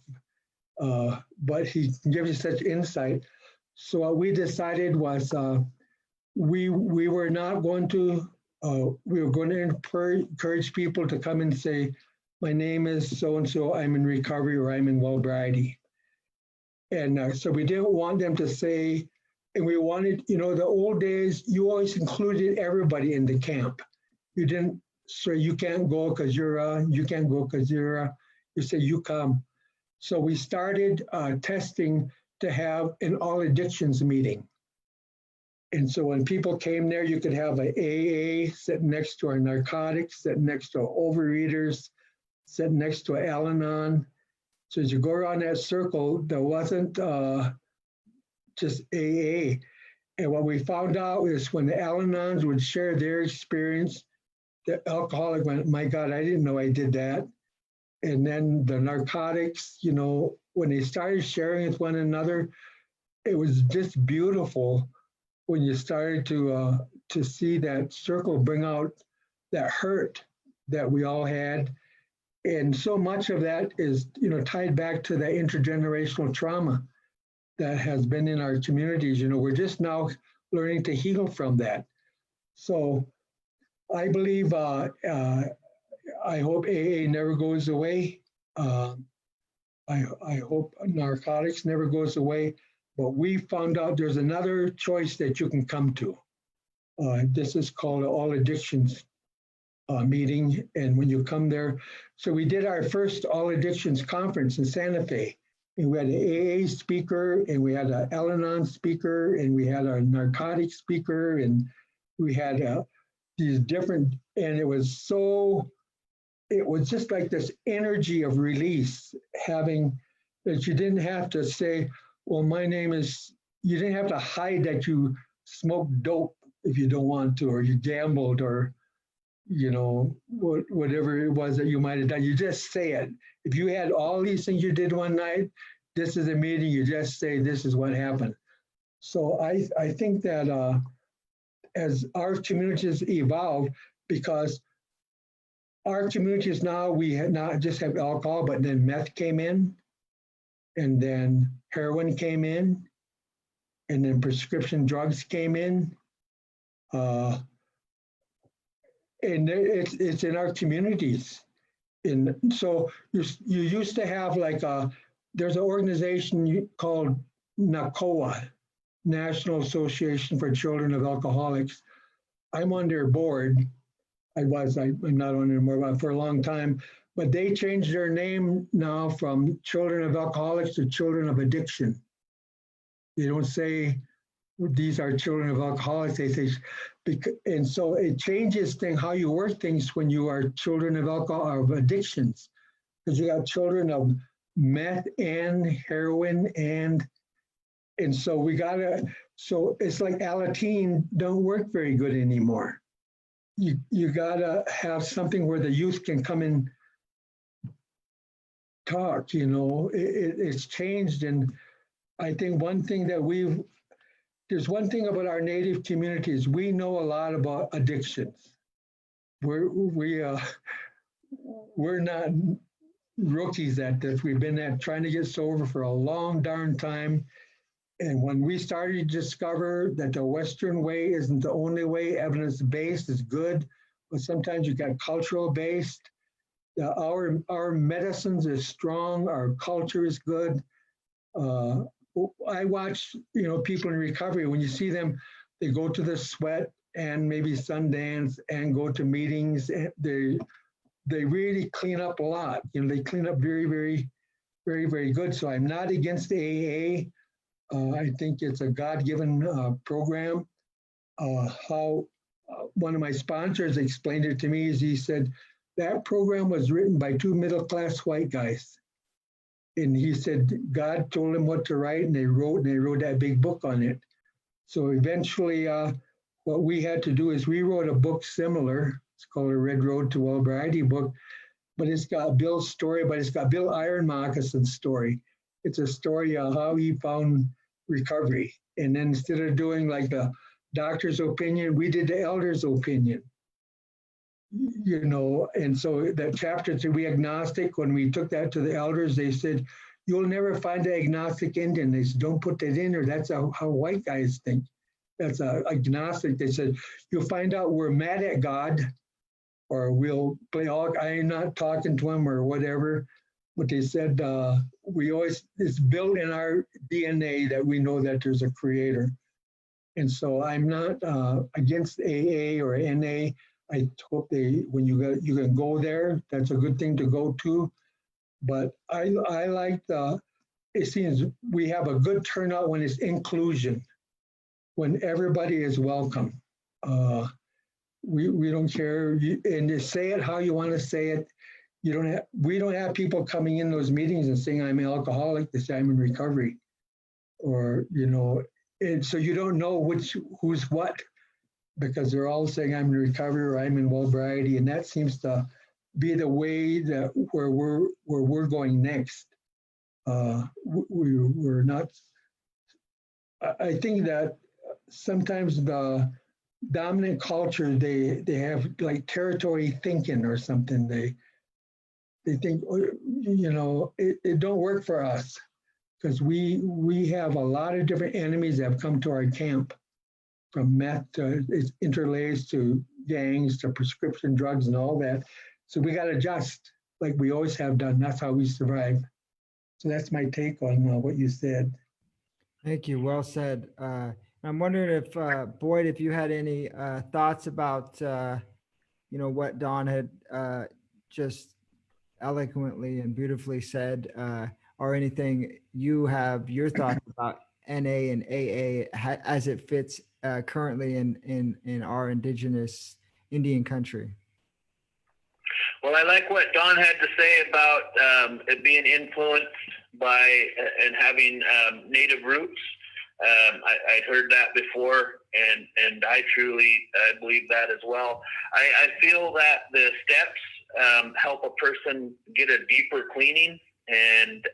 but he gives you such insight. So what we decided was we were not going to, we were going to encourage people to come and say, my name is so-and-so, I'm in recovery or I'm in sobriety. And so we didn't want them to say, and we wanted, you know, the old days, you always included everybody in the camp. You didn't say you can't go because you can't go because you say you come. So we started testing to have an all addictions meeting. And so when people came there, you could have an AA sitting next to our narcotics, sitting next to overeaters, sitting next to Al-Anon. So as you go around that circle, there wasn't just AA. And what we found out is when the Al-Anons would share their experience, the alcoholic went, my God, I didn't know I did that. And then the narcotics, you know, when they started sharing with one another, it was just beautiful when you started to see that circle bring out that hurt that we all had. And so much of that is, you know, tied back to that intergenerational trauma that has been in our communities. You know, we're just now learning to heal from that. So I believe, I hope AA never goes away. I hope narcotics never goes away, but we found out there's another choice that you can come to. This is called an all addictions meeting. And when you come there, so we did our first all addictions conference in Santa Fe. And we had an AA speaker and we had an Al-Anon speaker and we had a narcotics speaker and we had these different, and it was just like this energy of release, having that you didn't have to say, well, my name is, you didn't have to hide that you smoked dope if you don't want to, or you gambled, or, you know, whatever it was that you might have done. You just say it. If you had all these things you did one night, this is a meeting, you just say, this is what happened. So I think that as our communities evolve, because our communities now, we had not just have alcohol, but then meth came in, and then heroin came in, and then prescription drugs came in. And it's in our communities. And so you used to have like there's an organization called NACOA, National Association for Children of Alcoholics. I'm on their board. I'm not on it anymore, but for a long time. But they changed their name now from Children of Alcoholics to Children of Addiction. They don't say these are children of alcoholics. They say, and so it changes how you work things when you are children of alcohol or of addictions, because you got children of meth and heroin and so so it's like Alateen don't work very good anymore. You gotta have something where the youth can come and talk, it's changed. And I think one thing that there's one thing about our Native communities, we know a lot about addictions. We're not rookies at this. We've been trying to get sober for a long darn time. And when we started to discover that the Western way isn't the only way, evidence-based is good, but sometimes you got cultural-based. Our medicines is strong, our culture is good. I watch, people in recovery, when you see them, they go to the sweat and maybe Sundance and go to meetings. They really clean up a lot. They clean up very, very, very, very good. So I'm not against AA. I think it's a God-given program. How one of my sponsors explained it to me is he said, that program was written by two middle-class white guys. And he said, God told him what to write, and they wrote that big book on it. So eventually, what we had to do is we wrote a book similar. It's called A Red Road to Sobriety book, but it's got Bill's story, but it's got Bill Iron Moccason's story. It's a story of how he found recovery. And then instead of doing like the doctor's opinion, we did the elder's opinion. And so that chapter to be agnostic, when we took that to the elders, they said, you'll never find an agnostic Indian. They said, don't put that in there. That's how white guys think. That's agnostic. They said, you'll find out we're mad at God, or we'll play I'm not talking to him or whatever. But they said, it's built in our DNA that we know that there's a creator. And so I'm not against AA or NA. I hope when you can go there, that's a good thing to go to. But I like it seems we have a good turnout when it's inclusion, when everybody is welcome. We don't care, and to say it how you want to say it. We don't have people coming in those meetings and saying I'm an alcoholic. They say I'm in recovery, or and so you don't know who's what, because they're all saying I'm in recovery or I'm in sobriety, and that seems to be the way that where we're going next. We're not. I think that sometimes the dominant culture they have like territory thinking or something. They think it don't work for us, because we have a lot of different enemies that have come to our camp. From meth to it's interlaced to gangs to prescription drugs and all that. So we got to adjust like we always have done. That's how we survive. So that's my take on what you said. Thank you. Well said. I'm wondering if Boyd, if you had any thoughts about what Don had just eloquently and beautifully said, or anything you have your thoughts about NA and AA as it fits currently in our indigenous Indian country. Well, I like what Don had to say about it being influenced by and having native roots. I'd heard that before, and I truly believe that as well. I feel that the steps help a person get a deeper cleaning, and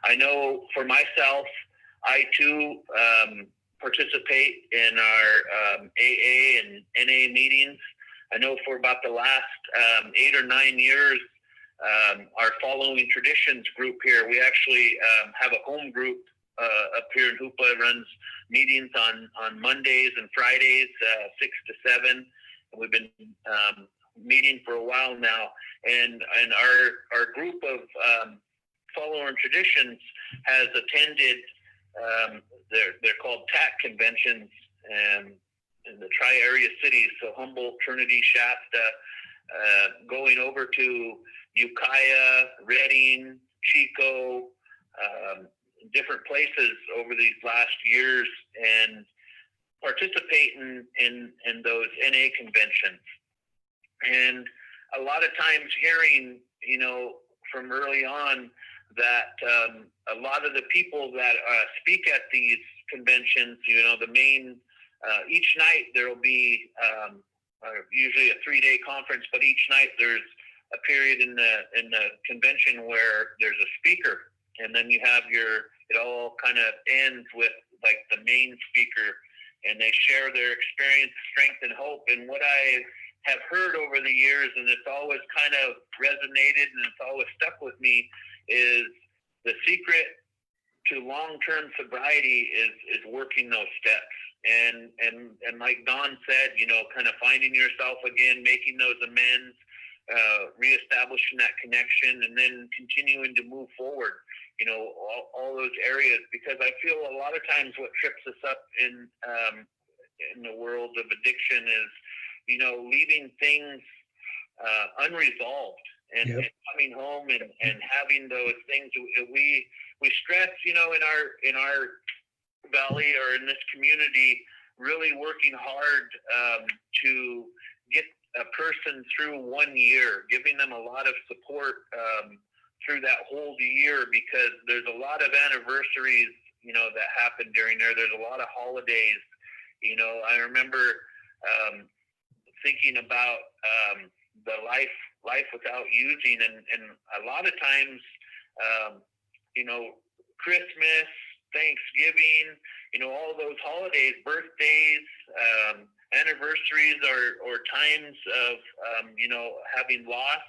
I know for myself, I too participate in our AA and NA meetings. I know for about the last 8 or 9 years, our Following Traditions group here, we actually have a home group up here in Hoopa. It runs meetings on Mondays and Fridays, 6 to 7. And we've been meeting for a while now. And our group of Following Traditions has attended, they're called TAC conventions in the tri-area cities, so Humboldt, Trinity, Shasta, going over to Ukiah, Reading, Chico, different places over these last years, and participating in those NA conventions. And a lot of times hearing, from early on that a lot of the people that speak at these conventions, the main, each night there will be usually a 3-day conference, but each night there's a period in the convention where there's a speaker, and then you have it all kind of ends with like the main speaker, and they share their experience, strength, and hope. And what I have heard over the years, and it's always kind of resonated and it's always stuck with me, is the secret to long-term sobriety is working those steps. And like Don said, kind of finding yourself again, making those amends, reestablishing that connection, and then continuing to move forward, all those areas, because I feel a lot of times what trips us up in the world of addiction is, leaving things unresolved and coming home and having those things we stress, in our valley or in this community, really working hard to get a person through 1 year, giving them a lot of support through that whole year, because there's a lot of anniversaries, that happen during there. There's a lot of holidays. I remember thinking about the life without using, and a lot of times, Christmas, Thanksgiving, all those holidays, birthdays, anniversaries, or times of having loss,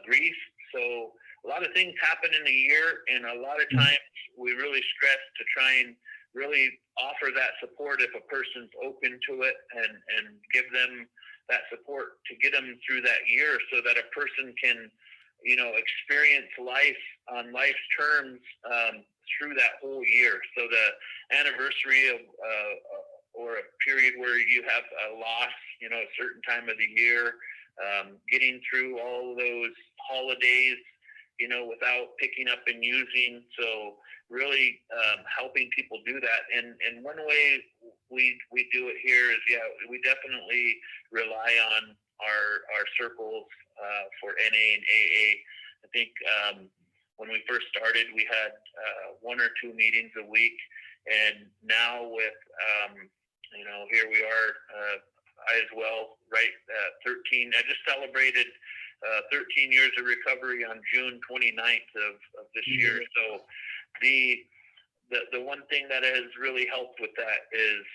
grief. So a lot of things happen in a year, and a lot of times we really stress to try and really offer that support if a person's open to it, and give them that support to get them through that year, so that a person can, experience life on life's terms through that whole year. So the anniversary of or a period where you have a loss, a certain time of the year, getting through all those holidays, without picking up and using. So really helping people do that. And one way we do it here is, we definitely rely on our circles for NA and AA. I think when we first started, we had 1 or 2 meetings a week. And now with, here we are, I as well, right, 13. I just celebrated 13 years of recovery on June 29th of this year. So the one thing that has really helped with that is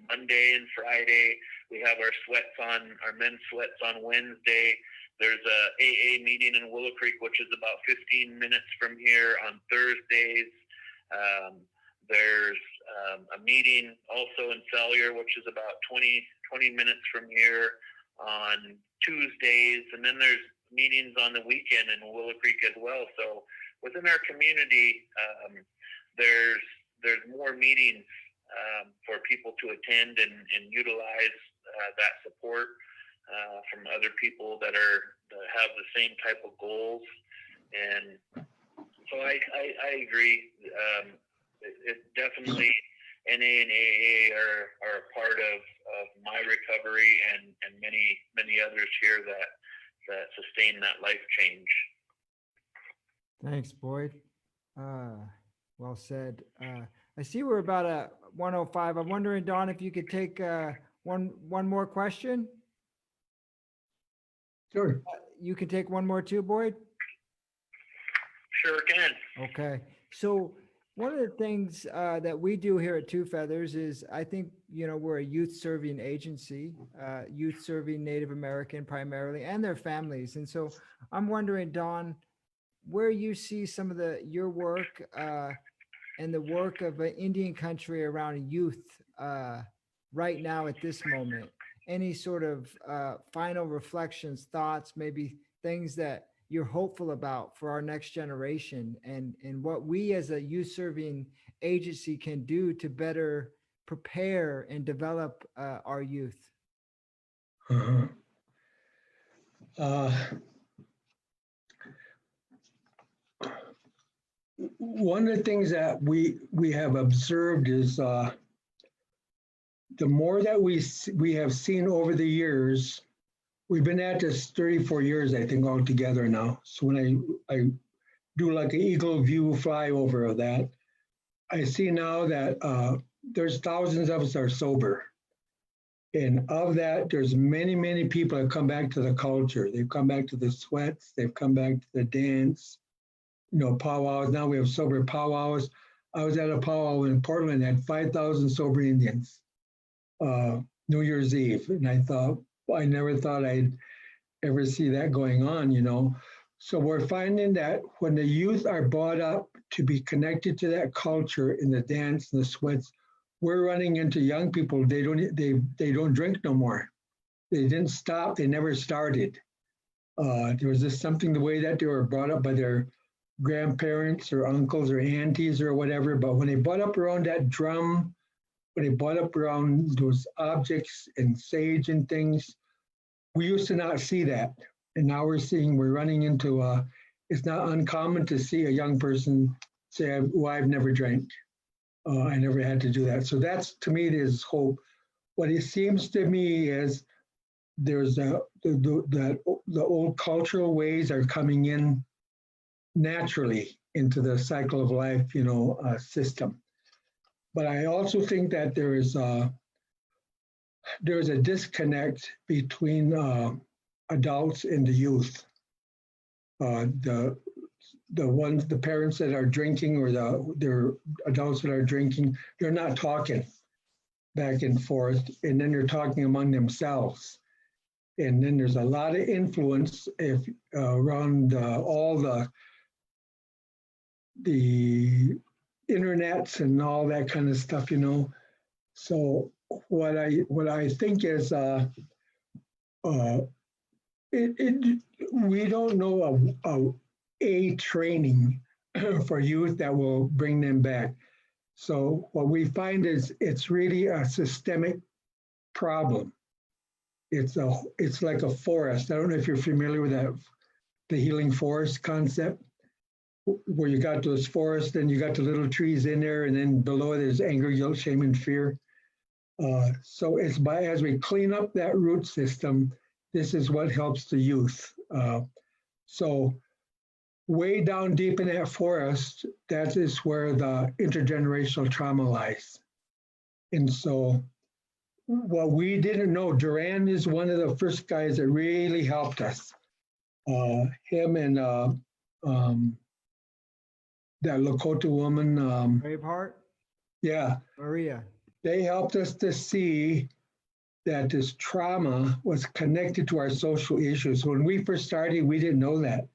Monday and Friday, we have our men's sweats on Wednesday. There's a AA meeting in Willow Creek, which is about 15 minutes from here on Thursdays. There's a meeting also in Cellular, which is about 20 minutes from here on Tuesdays. And then there's meetings on the weekend in Willow Creek as well. So within our community, there's more meetings for people to attend and utilize that support from other people that have the same type of goals. And so I agree. It definitely, NA and AA are a part of my recovery and many others here that sustain that life change. Thanks, Boyd. Well said. I see we're about at 1:05. I'm wondering, Don, if you could take one more question. Sure. You can take one more too, Boyd? Sure can. Okay. So One of the things that we do here at Two Feathers is, I think, we're a youth serving agency, youth serving Native American primarily and their families. And so I'm wondering, Don, where you see some of your work and the work of Indian country around youth right now at this moment. Any sort of final reflections, thoughts, maybe things that you're hopeful about for our next generation, and what we as a youth serving agency can do to better prepare and develop our youth? One of the things that we have observed is the more that we have seen over the years. We've been at this 34 years, I think, altogether now. So when I do like an eagle view flyover of that, I see now that there's thousands of us are sober. And of that, there's many, many people that come back to the culture. They've come back to the sweats. They've come back to the dance, powwows. Now we have sober powwows. I was at a powwow in Portland, had 5,000 sober Indians, New Year's Eve. And I never thought I'd ever see that going on, So we're finding that when the youth are brought up to be connected to that culture in the dance and the sweats, we're running into young people. They don't drink no more. They didn't stop. They never started. There was just something the way that they were brought up by their grandparents or uncles or aunties or whatever. But when they brought up around that drum, when they brought up around those objects and sage and things, we used to not see that. And now we're running into, it's not uncommon to see a young person say, well, I've never drank. I never had to do that. So that's, to me, there's hope. What it seems to me is there's the old cultural ways are coming in naturally into the cycle of life, system. But I also think that there is a disconnect between adults and the youth. The parents that are drinking or their adults that are drinking, they're not talking back and forth, and then they're talking among themselves. And then there's a lot of influence around all the internets and all that kind of stuff, So what I think is we don't know a training for youth that will bring them back. So what we find is it's really a systemic problem. It's like a forest. I don't know if you're familiar with the healing forest concept, where you got those forests and you got the little trees in there, and then below there's anger, guilt, shame, and fear. So it's as we clean up that root system, this is what helps the youth. So way down deep in that forest, that is where the intergenerational trauma lies. And so what we didn't know, Duran is one of the first guys that really helped us. Him and that Lakota woman. Braveheart? Yeah. Maria. They helped us to see that this trauma was connected to our social issues. When we first started, we didn't know that.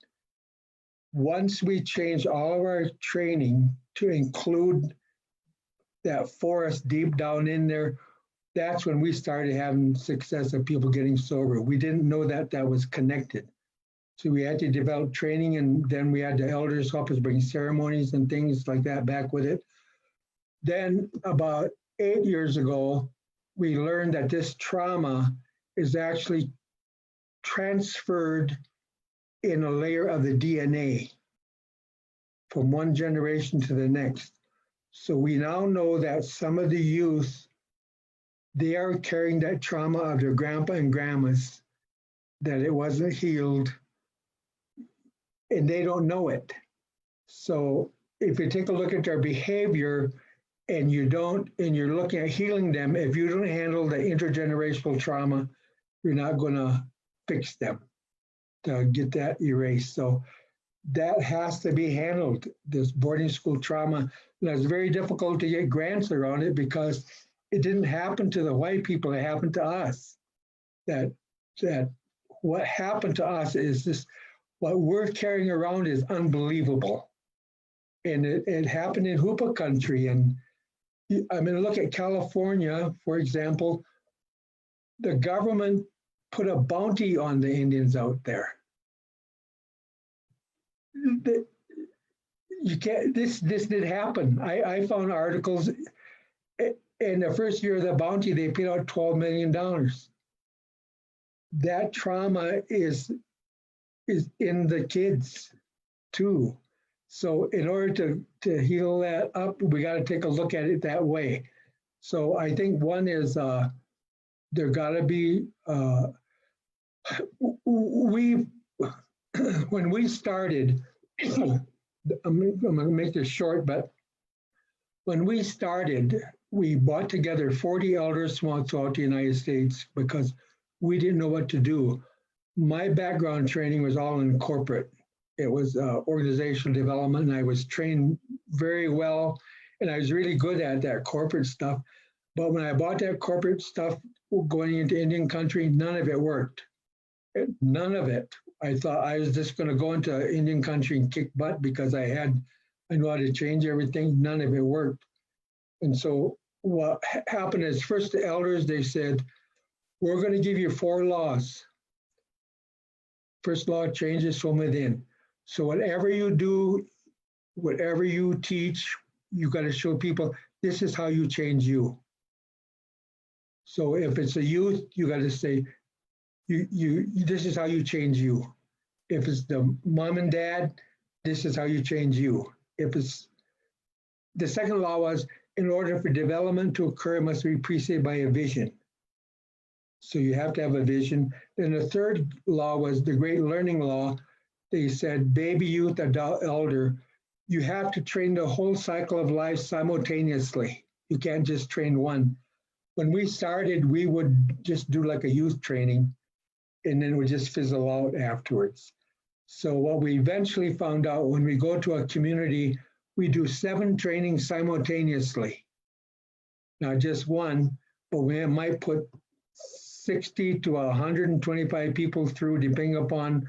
Once we changed all of our training to include that forest deep down in there, that's when we started having success of people getting sober. We didn't know that was connected. So we had to develop training, and then we had the elders help us bring ceremonies and things like that back with it. Then about 8 years ago, we learned that this trauma is actually transferred in a layer of the DNA from one generation to the next. So we now know that some of the youth, they are carrying that trauma of their grandpa and grandmas, that it wasn't healed, and they don't know it. So if you take a look at their behavior and you're looking at healing them, if you don't handle the intergenerational trauma, you're not going to fix them to get that erased. So that has to be handled, this boarding school trauma. And it's very difficult to get grants around it because it didn't happen to the white people, it happened to us. That what happened to us is this, what we're carrying around is unbelievable. And it happened in Hoopa country. And I mean, look at California, for example, the government put a bounty on the Indians out there. You can't, this did happen. I found articles in the first year of the bounty, they paid out $12 million. That trauma is in the kids too. So in order to heal that up, we got to take a look at it that way. So I think one is there got to be, when we started, I'm going to make this short, but when we started, we brought together 40 elders throughout the United States because we didn't know what to do. My background training was all in corporate. It was organizational development, and I was trained very well, and I was really good at that corporate stuff. But when I bought that corporate stuff going into Indian country, none of it worked. None of it. I thought I was just going to go into Indian country and kick butt because I knew how to change everything. None of it worked. And so what happened is, first the elders, they said, we're going to give you 4 laws. First law, changes from within. So whatever you do, whatever you teach, you got to show people, this is how you change you. So if it's a youth, you got to say, this is how you change you. If it's the mom and dad, this is how you change you. If it's the second law was, in order for development to occur, it must be preceded by a vision. So you have to have a vision. Then the third law was the great learning law. They said, baby, youth, adult, elder, you have to train the whole cycle of life simultaneously. You can't just train one. When we started, we would just do like a youth training, and then it would just fizzle out afterwards. So what we eventually found out, when we go to a community, we do 7 trainings simultaneously. Not just one, but we might put 60 to 125 people through, depending upon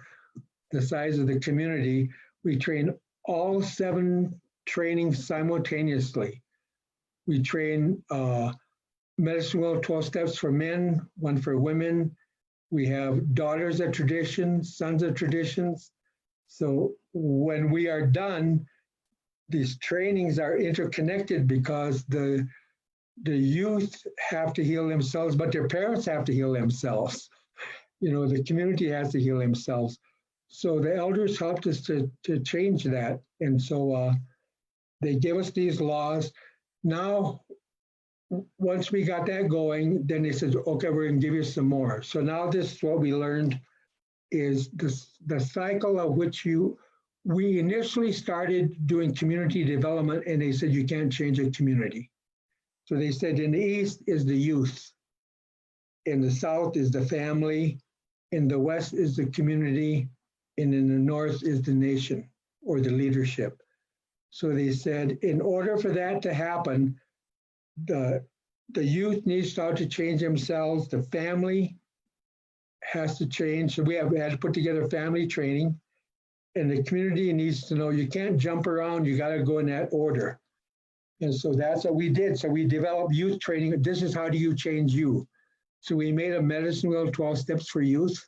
the size of the community. We train all 7 trainings simultaneously. We train medicine wheel 12 steps for men, 1 for women. We have daughters of traditions, sons of traditions. So when we are done, these trainings are interconnected because the youth have to heal themselves, but their parents have to heal themselves. You know, the community has to heal themselves. So the elders helped us to change that. And so they gave us these laws. Now, once we got that going, then they said, okay, we're going to give you some more. So now this is what we learned is the cycle of which we initially started doing community development, and they said you can't change a community. So they said in the East is the youth, in the South is the family, in the West is the community, and in the North is the nation or the leadership. So they said in order for that to happen, the youth needs to start to change themselves, the family has to change. So we had to put together family training, and the community needs to know you can't jump around, you got to go in that order. And so that's what we did. So we developed youth training. This is how do you change you? So we made a medicine wheel, 12 steps for youth.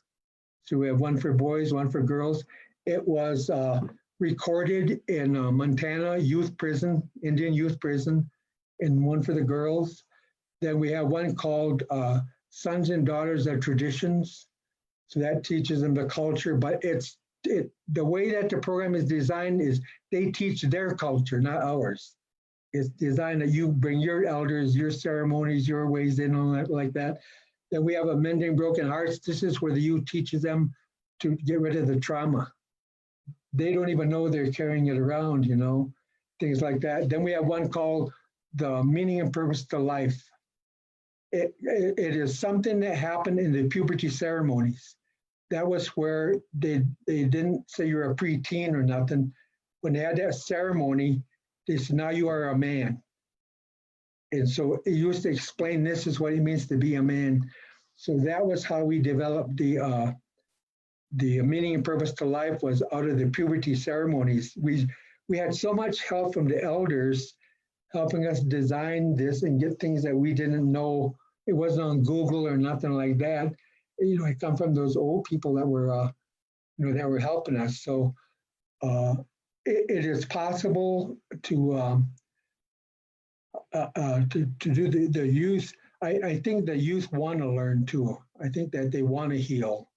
So we have 1 for boys, 1 for girls. It was recorded in Montana youth prison, Indian youth prison, and 1 for the girls. Then we have 1 called Sons and Daughters of Traditions. So that teaches them the culture, but the way that the program is designed is they teach their culture, not ours. It's designed that you bring your elders, your ceremonies, your ways in on it like that. Then we have a Mending Broken Hearts. This is where the youth teaches them to get rid of the trauma. They don't even know they're carrying it around, you know, things like that. Then we have 1 called The Meaning and Purpose to Life. It is something that happened in the puberty ceremonies. that was where they didn't say you're a preteen or nothing. When they had that ceremony, they said, now you are a man. And so it used to explain this is what it means to be a man. So that was how we developed the meaning and purpose to life, was out of the puberty ceremonies. We had so much help from the elders helping us design this and get things that we didn't know. It wasn't on Google or nothing like that. You know, I come from those old people that were, that were helping us. So it is possible to do the youth. I think the youth want to learn too. I think that they want to heal.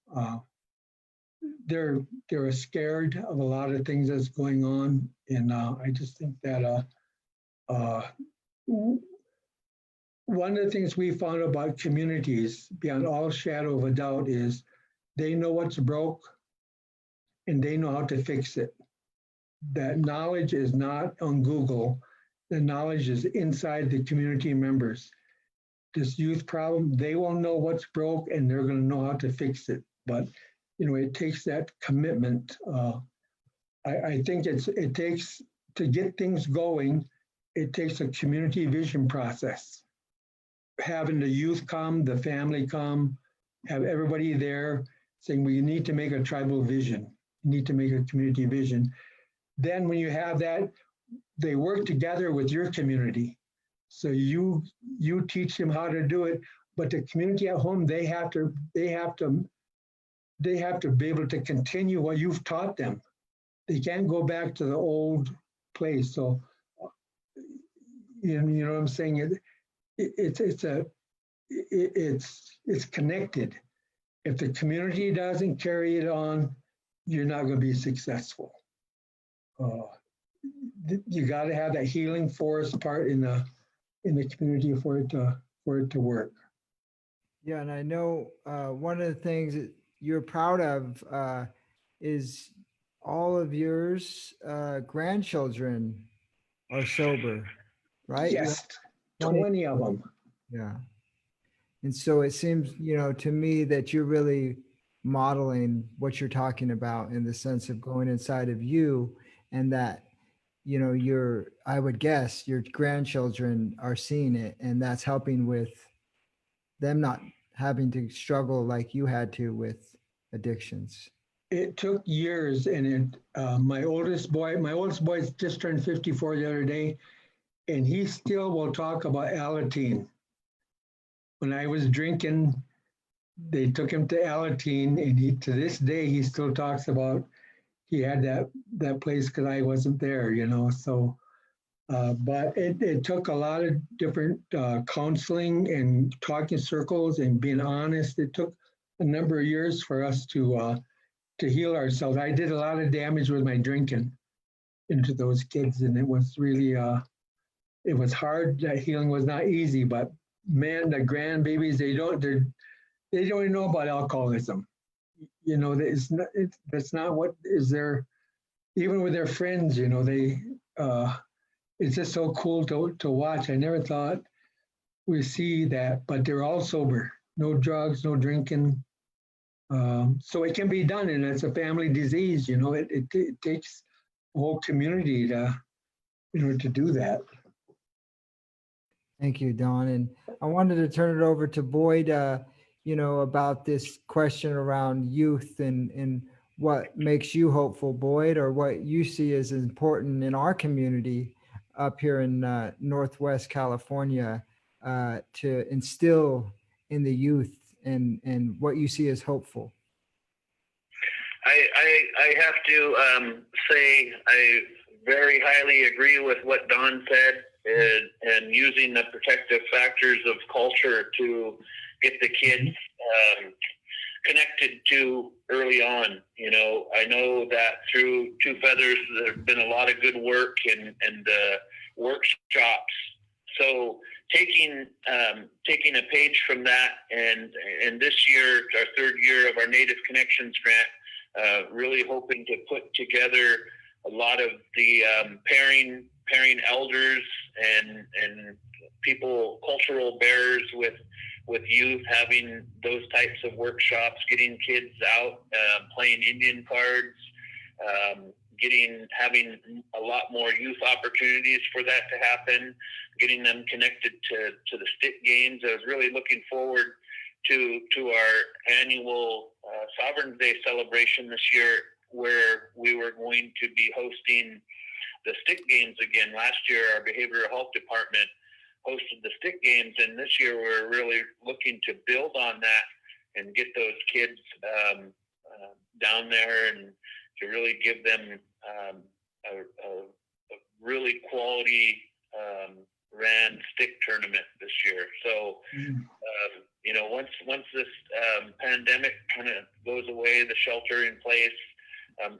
They're scared of a lot of things that's going on, and I just think that one of the things we found about communities, beyond all shadow of a doubt, is they know what's broke and they know how to fix it. That knowledge is not on Google. The knowledge is inside the community members. This youth problem, they will know what's broke and they're going to know how to fix it. But it takes that commitment. I think it takes, to get things going, it takes a community vision process. Having the youth come, the family come, have everybody there saying, we need to make a tribal vision, need to make a community vision. Then when you have that, they work together with your community. So you teach them how to do it, but the community at home, they have to be able to continue what you've taught them. They can't go back to the old place. So you know what I'm saying? It's connected. If the community doesn't carry it on, you're not going to be successful. You got to have that healing force part in the community for it to work. Yeah, and I know one of the things that you're proud of is all of yours grandchildren are sober, right? Yes, 20 of them. Yeah. And so it seems, to me that you're really modeling what you're talking about in the sense of going inside of you, and that, I would guess your grandchildren are seeing it, and that's helping with them not having to struggle like you had to with addictions. It took years, and my oldest boy just turned 54 the other day, and he still will talk about Alateen. When I was drinking, they took him to Alateen, and to this day, he still talks about he had that place because I wasn't there, so, but it took a lot of different counseling and talking circles and being honest. It took a number of years for us to heal ourselves. I did a lot of damage with my drinking into those kids, and it was really, it was hard. That healing was not easy, but man, the grandbabies, they don't even know about alcoholism. That's not what is there, even with their friends, it's just so cool to watch. I never thought we'd see that, but they're all sober, no drugs, no drinking. So it can be done, and it's a family disease. It takes a whole community to do that. Thank you, Don. And I wanted to turn it over to Boyd, about this question around youth and what makes you hopeful, Boyd, or what you see as important in our community up here in Northwest California to instill in the youth and what you see as hopeful. I have to say I very highly agree with what Don said, and using the protective factors of culture to get the kids connected to early on. I know that through Two Feathers, there's been a lot of good work and workshops. So taking a page from that, and this year, our third year of our Native Connections grant, really hoping to put together a lot of the pairing elders and people, cultural bearers with with youth, having those types of workshops, getting kids out, playing Indian cards, having a lot more youth opportunities for that to happen, getting them connected to the stick games. I was really looking forward to our annual Sovereign's Day celebration this year, where we were going to be hosting the stick games again. Last year, our behavioral health department hosted the stick games, and this year we're really looking to build on that and get those kids down there and to really give them a really quality ran stick tournament this year. So, once this pandemic kind of goes away, the shelter in place,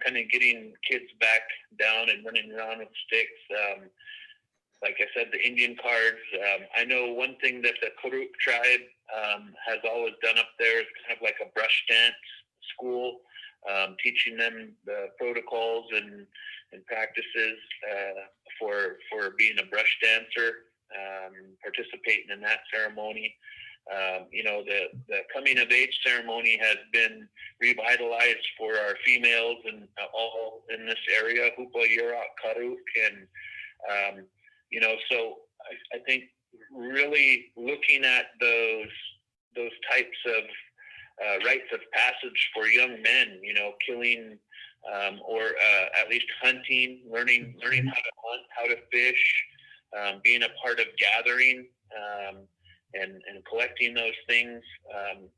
kind of getting kids back down and running around with sticks. Like I said, the Indian cards. I know one thing that the Karuk tribe has always done up there is kind of like a brush dance school, teaching them the protocols and practices for being a brush dancer, participating in that ceremony. The coming of age ceremony has been revitalized for our females and all in this area, Hupa, Yurok, Karuk, and so I think really looking at those types of rites of passage for young men, killing or at least hunting, learning how to hunt, how to fish, being a part of gathering and collecting those things,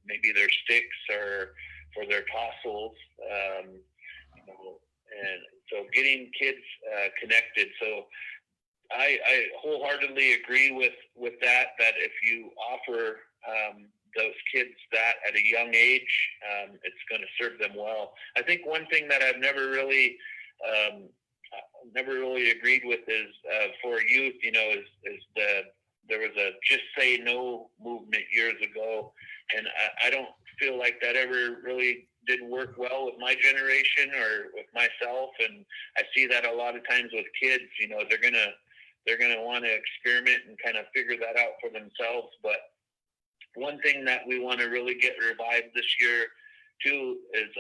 maybe their sticks or for their tassels, and so getting kids connected. So I wholeheartedly agree with that if you offer those kids that at a young age, it's going to serve them well. I think one thing that I've never really agreed with is for youth, is there was a just say no movement years ago, and I don't feel like that ever really did work well with my generation or with myself, and I see that a lot of times with kids. They're gonna want to experiment and kind of figure that out for themselves. But one thing that we want to really get revived this year too is,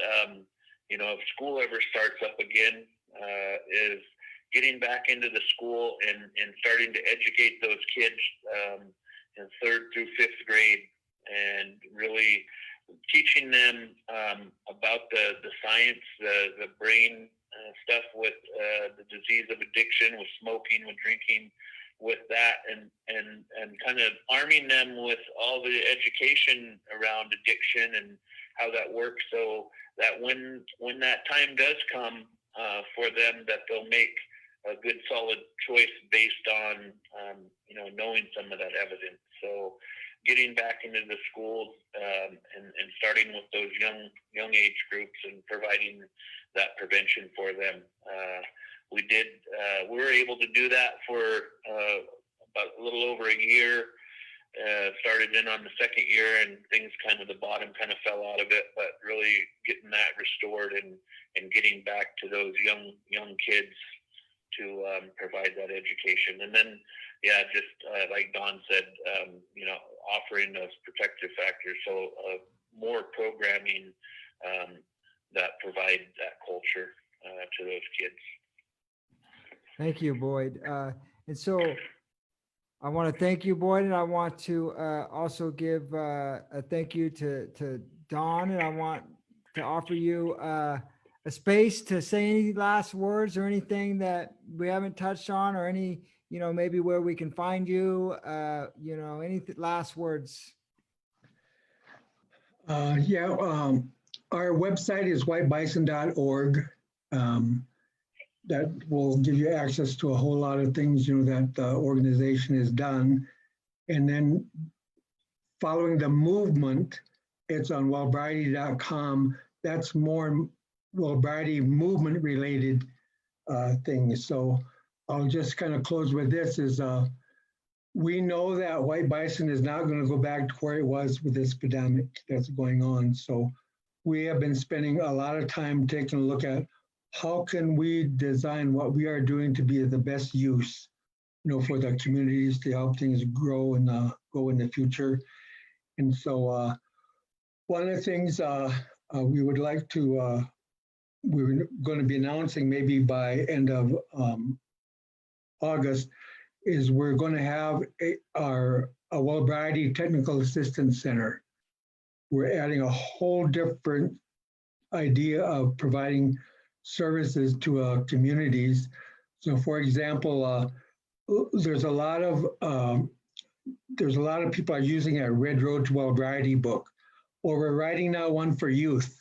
if school ever starts up again, is getting back into the school and starting to educate those kids in 3rd through 5th grade, and really teaching them about the science, the brain stuff with the disease of addiction, with smoking, with drinking, with that, and kind of arming them with all the education around addiction and how that works, so that when that time does come for them, that they'll make a good solid choice based on knowing some of that evidence. So getting back into the schools and starting with those young age groups and providing that prevention for them. We were able to do that for about a little over a year. Started in on the 2nd year, and things the bottom kind of fell out of it, but really getting that restored and getting back to those young kids to provide that education. And then, just like Don said, offering those protective factors. So more programming that provide that culture to those kids. Thank you, Boyd. And so I want to thank you, Boyd, and I want to also give a thank you to Don, and I want to offer you a space to say any last words or anything that we haven't touched on, or any, maybe where we can find you, any last words. Our website is whitebison.org. That will give you access to a whole lot of things, that the organization has done. And then following the movement, it's on wellbriety.com. That's more Wellbriety movement related things. So I'll just kind of close with this is we know that white bison is not going to go back to where it was with this pandemic that's going on. So we have been spending a lot of time taking a look at how can we design what we are doing to be the best use, for the communities to help things grow and go in the future. And so one of the things we would like to, we're going to be announcing maybe by end of August, is we're going to have a Sobriety Technical Assistance Center. We're adding a whole different idea of providing services to communities. So, for example, there's a lot of people are using a Red Road to Sobriety book, or we're writing now one for youth.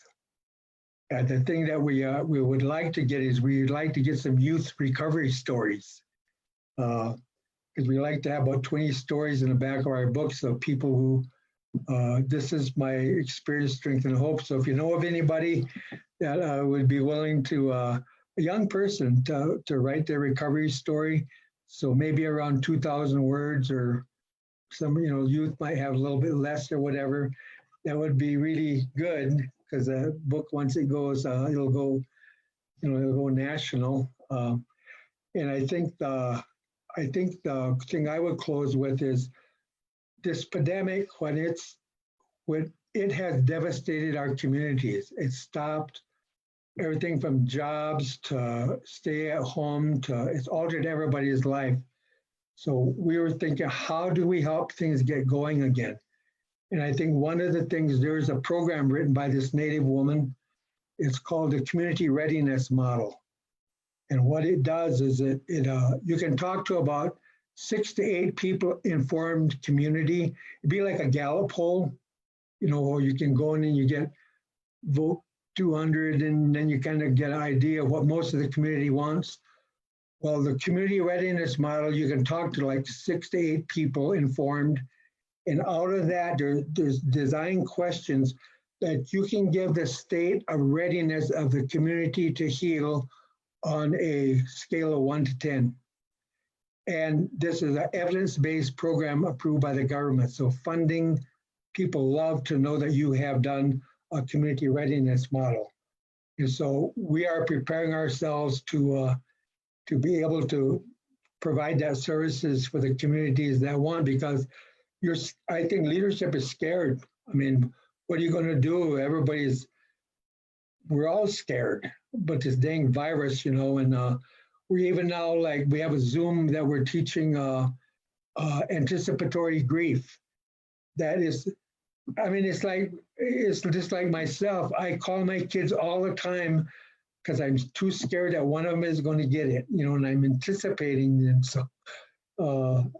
And the thing that we would like to get is we'd like to get some youth recovery stories. Because we like to have about 20 stories in the back of our book. So people who, this is my experience, strength, and hope. So if you know of anybody that would be willing to, a young person to write their recovery story, so maybe around 2,000 words, or some, youth might have a little bit less or whatever, that would be really good, because the book, once it goes, it'll go national. And I think the thing I would close with is this pandemic, when it has devastated our communities. It stopped everything from jobs to stay at home to, it's altered everybody's life. So we were thinking, how do we help things get going again? And I think one of the things, there's a program written by this Native woman. It's called the Community Readiness Model. And what it does is you can talk to about 6 to 8 people informed community. It'd be like a Gallup poll, or you can go in and you get vote 200, and then you kind of get an idea of what most of the community wants. Well, the Community Readiness Model, you can talk to like 6 to 8 people informed. And out of that, there's design questions that you can give the state of readiness of the community to heal on a scale of 1 to 10. And this is an evidence-based program approved by the government. So funding, people love to know that you have done a community readiness model. And so we are preparing ourselves to be able to provide that services for the communities that want, because I think leadership is scared. I mean, what are you going to do? We're all scared, but this dang virus, and we even now, like, we have a Zoom that we're teaching anticipatory grief. That is, I mean, it's just like myself. I call my kids all the time because I'm too scared that one of them is going to get it, and I'm anticipating them. So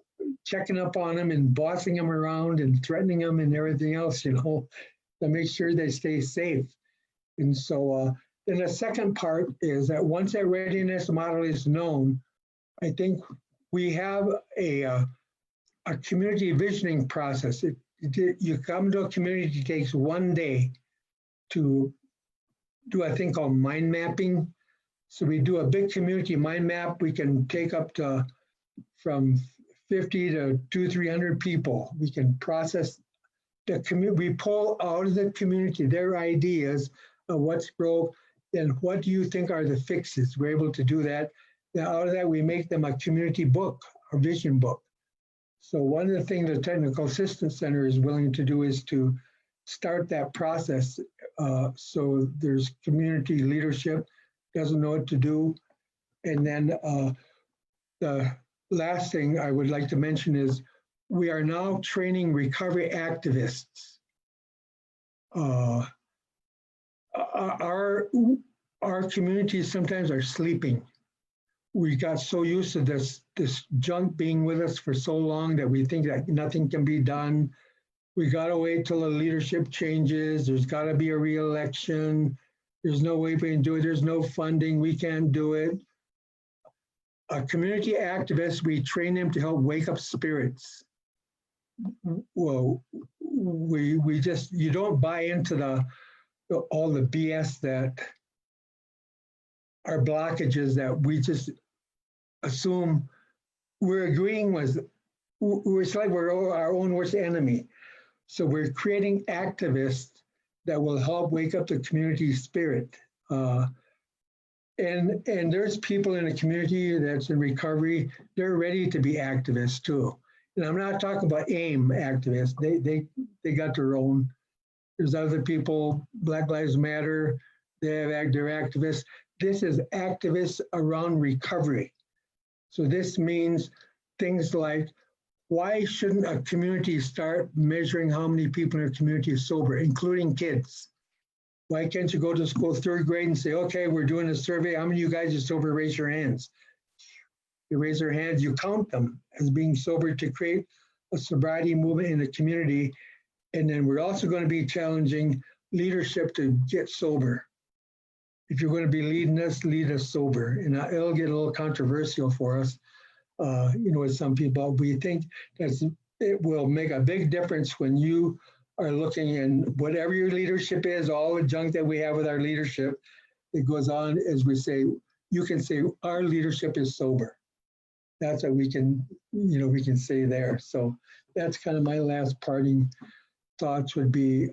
checking up on them and bossing them around and threatening them and everything else, to make sure they stay safe. And so then the second part is that once that readiness model is known, I think we have a community visioning process. You come to a community, it takes 1 day to do a thing called mind mapping. So we do a big community mind map. We can take up to from 50 to 200-300 people. We can process the community. We pull out of the community their ideas of what's broke and what do you think are the fixes. We're able to do that. Then out of that, we make them a community book, a vision book. So one of the things the Technical Assistance Center is willing to do is to start that process. So there's community leadership, doesn't know what to do. And then the last thing I would like to mention is we are now training recovery activists. Our communities sometimes are sleeping. We got so used to this junk being with us for so long that we think that nothing can be done. We got to wait till the leadership changes. There's got to be a re-election. There's no way we can do it. There's no funding. We can't do it. Community activists, we train them to help wake up spirits. Well, you don't buy into all the BS that are blockages that we just assume we're agreeing with. It's like we're our own worst enemy. So we're creating activists that will help wake up the community spirit. And there's people in the community that's in recovery, they're ready to be activists too. And I'm not talking about AIM activists. they got their own. There's other people, Black Lives Matter, they're activists. This is activists around recovery. So this means things like, why shouldn't a community start measuring how many people in a community is sober, including kids? Why can't you go to school 3rd grade and say, okay, we're doing a survey. How many of you guys are sober? Raise your hands. You raise their hands, you count them as being sober to create a sobriety movement in the community. And then we're also going to be challenging leadership to get sober. If you're going to be leading us, lead us sober. And it'll get a little controversial for us, with some people. We think that it will make a big difference when you are looking in whatever your leadership is, all the junk that we have with our leadership. It goes on as we say, you can say our leadership is sober. That's what we can, we can say there. So that's kind of my last parting thoughts would be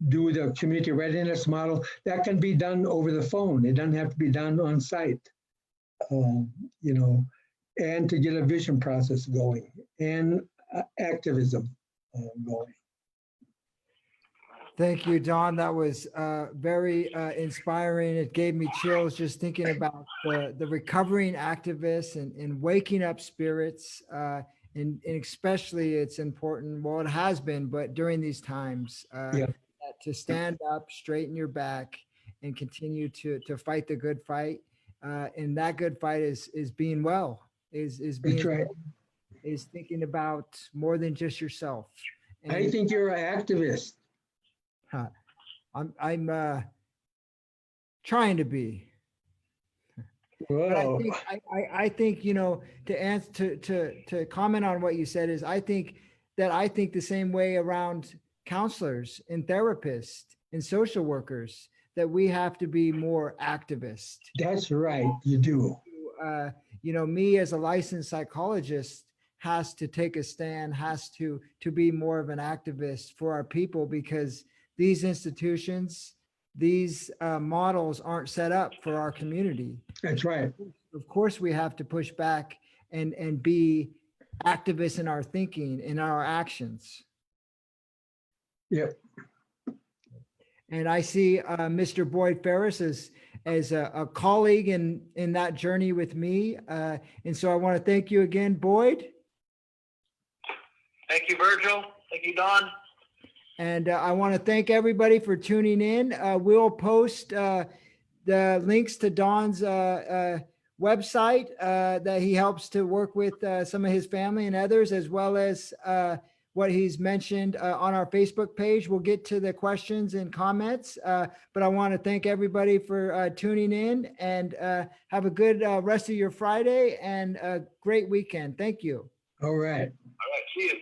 do the community readiness model. That can be done over the phone. It doesn't have to be done on site, and to get a vision process going and activism going. Thank you, Don. That was very inspiring. It gave me chills just thinking about the recovering activists and waking up spirits. And especially it's important, well, it has been, but during these times, to stand up, straighten your back, and continue to fight the good fight. And that good fight is being well, is being That's right. is thinking about more than just yourself. And I think you're an activist. I'm trying to be. But Whoa. I think to answer to comment on what you said is I think the same way around counselors and therapists and social workers, that we have to be more activist. That's right, you do. Me as a licensed psychologist has to take a stand, has to be more of an activist for our people, because these institutions, these models aren't set up for our community. That's right. Of course, we have to push back and be activists in our thinking, in our actions. Yep. And I see Mr. Boyd Ferris as a colleague in that journey with me. And so I want to thank you again, Boyd. Thank you, Virgil. Thank you, Don. And I want to thank everybody for tuning in. We'll post the links to Don's website that he helps to work with some of his family and others, as well as what he's mentioned on our Facebook page. We'll get to the questions and comments, but I want to thank everybody for tuning in, and have a good rest of your Friday and a great weekend. Thank you. All right. All right. See you.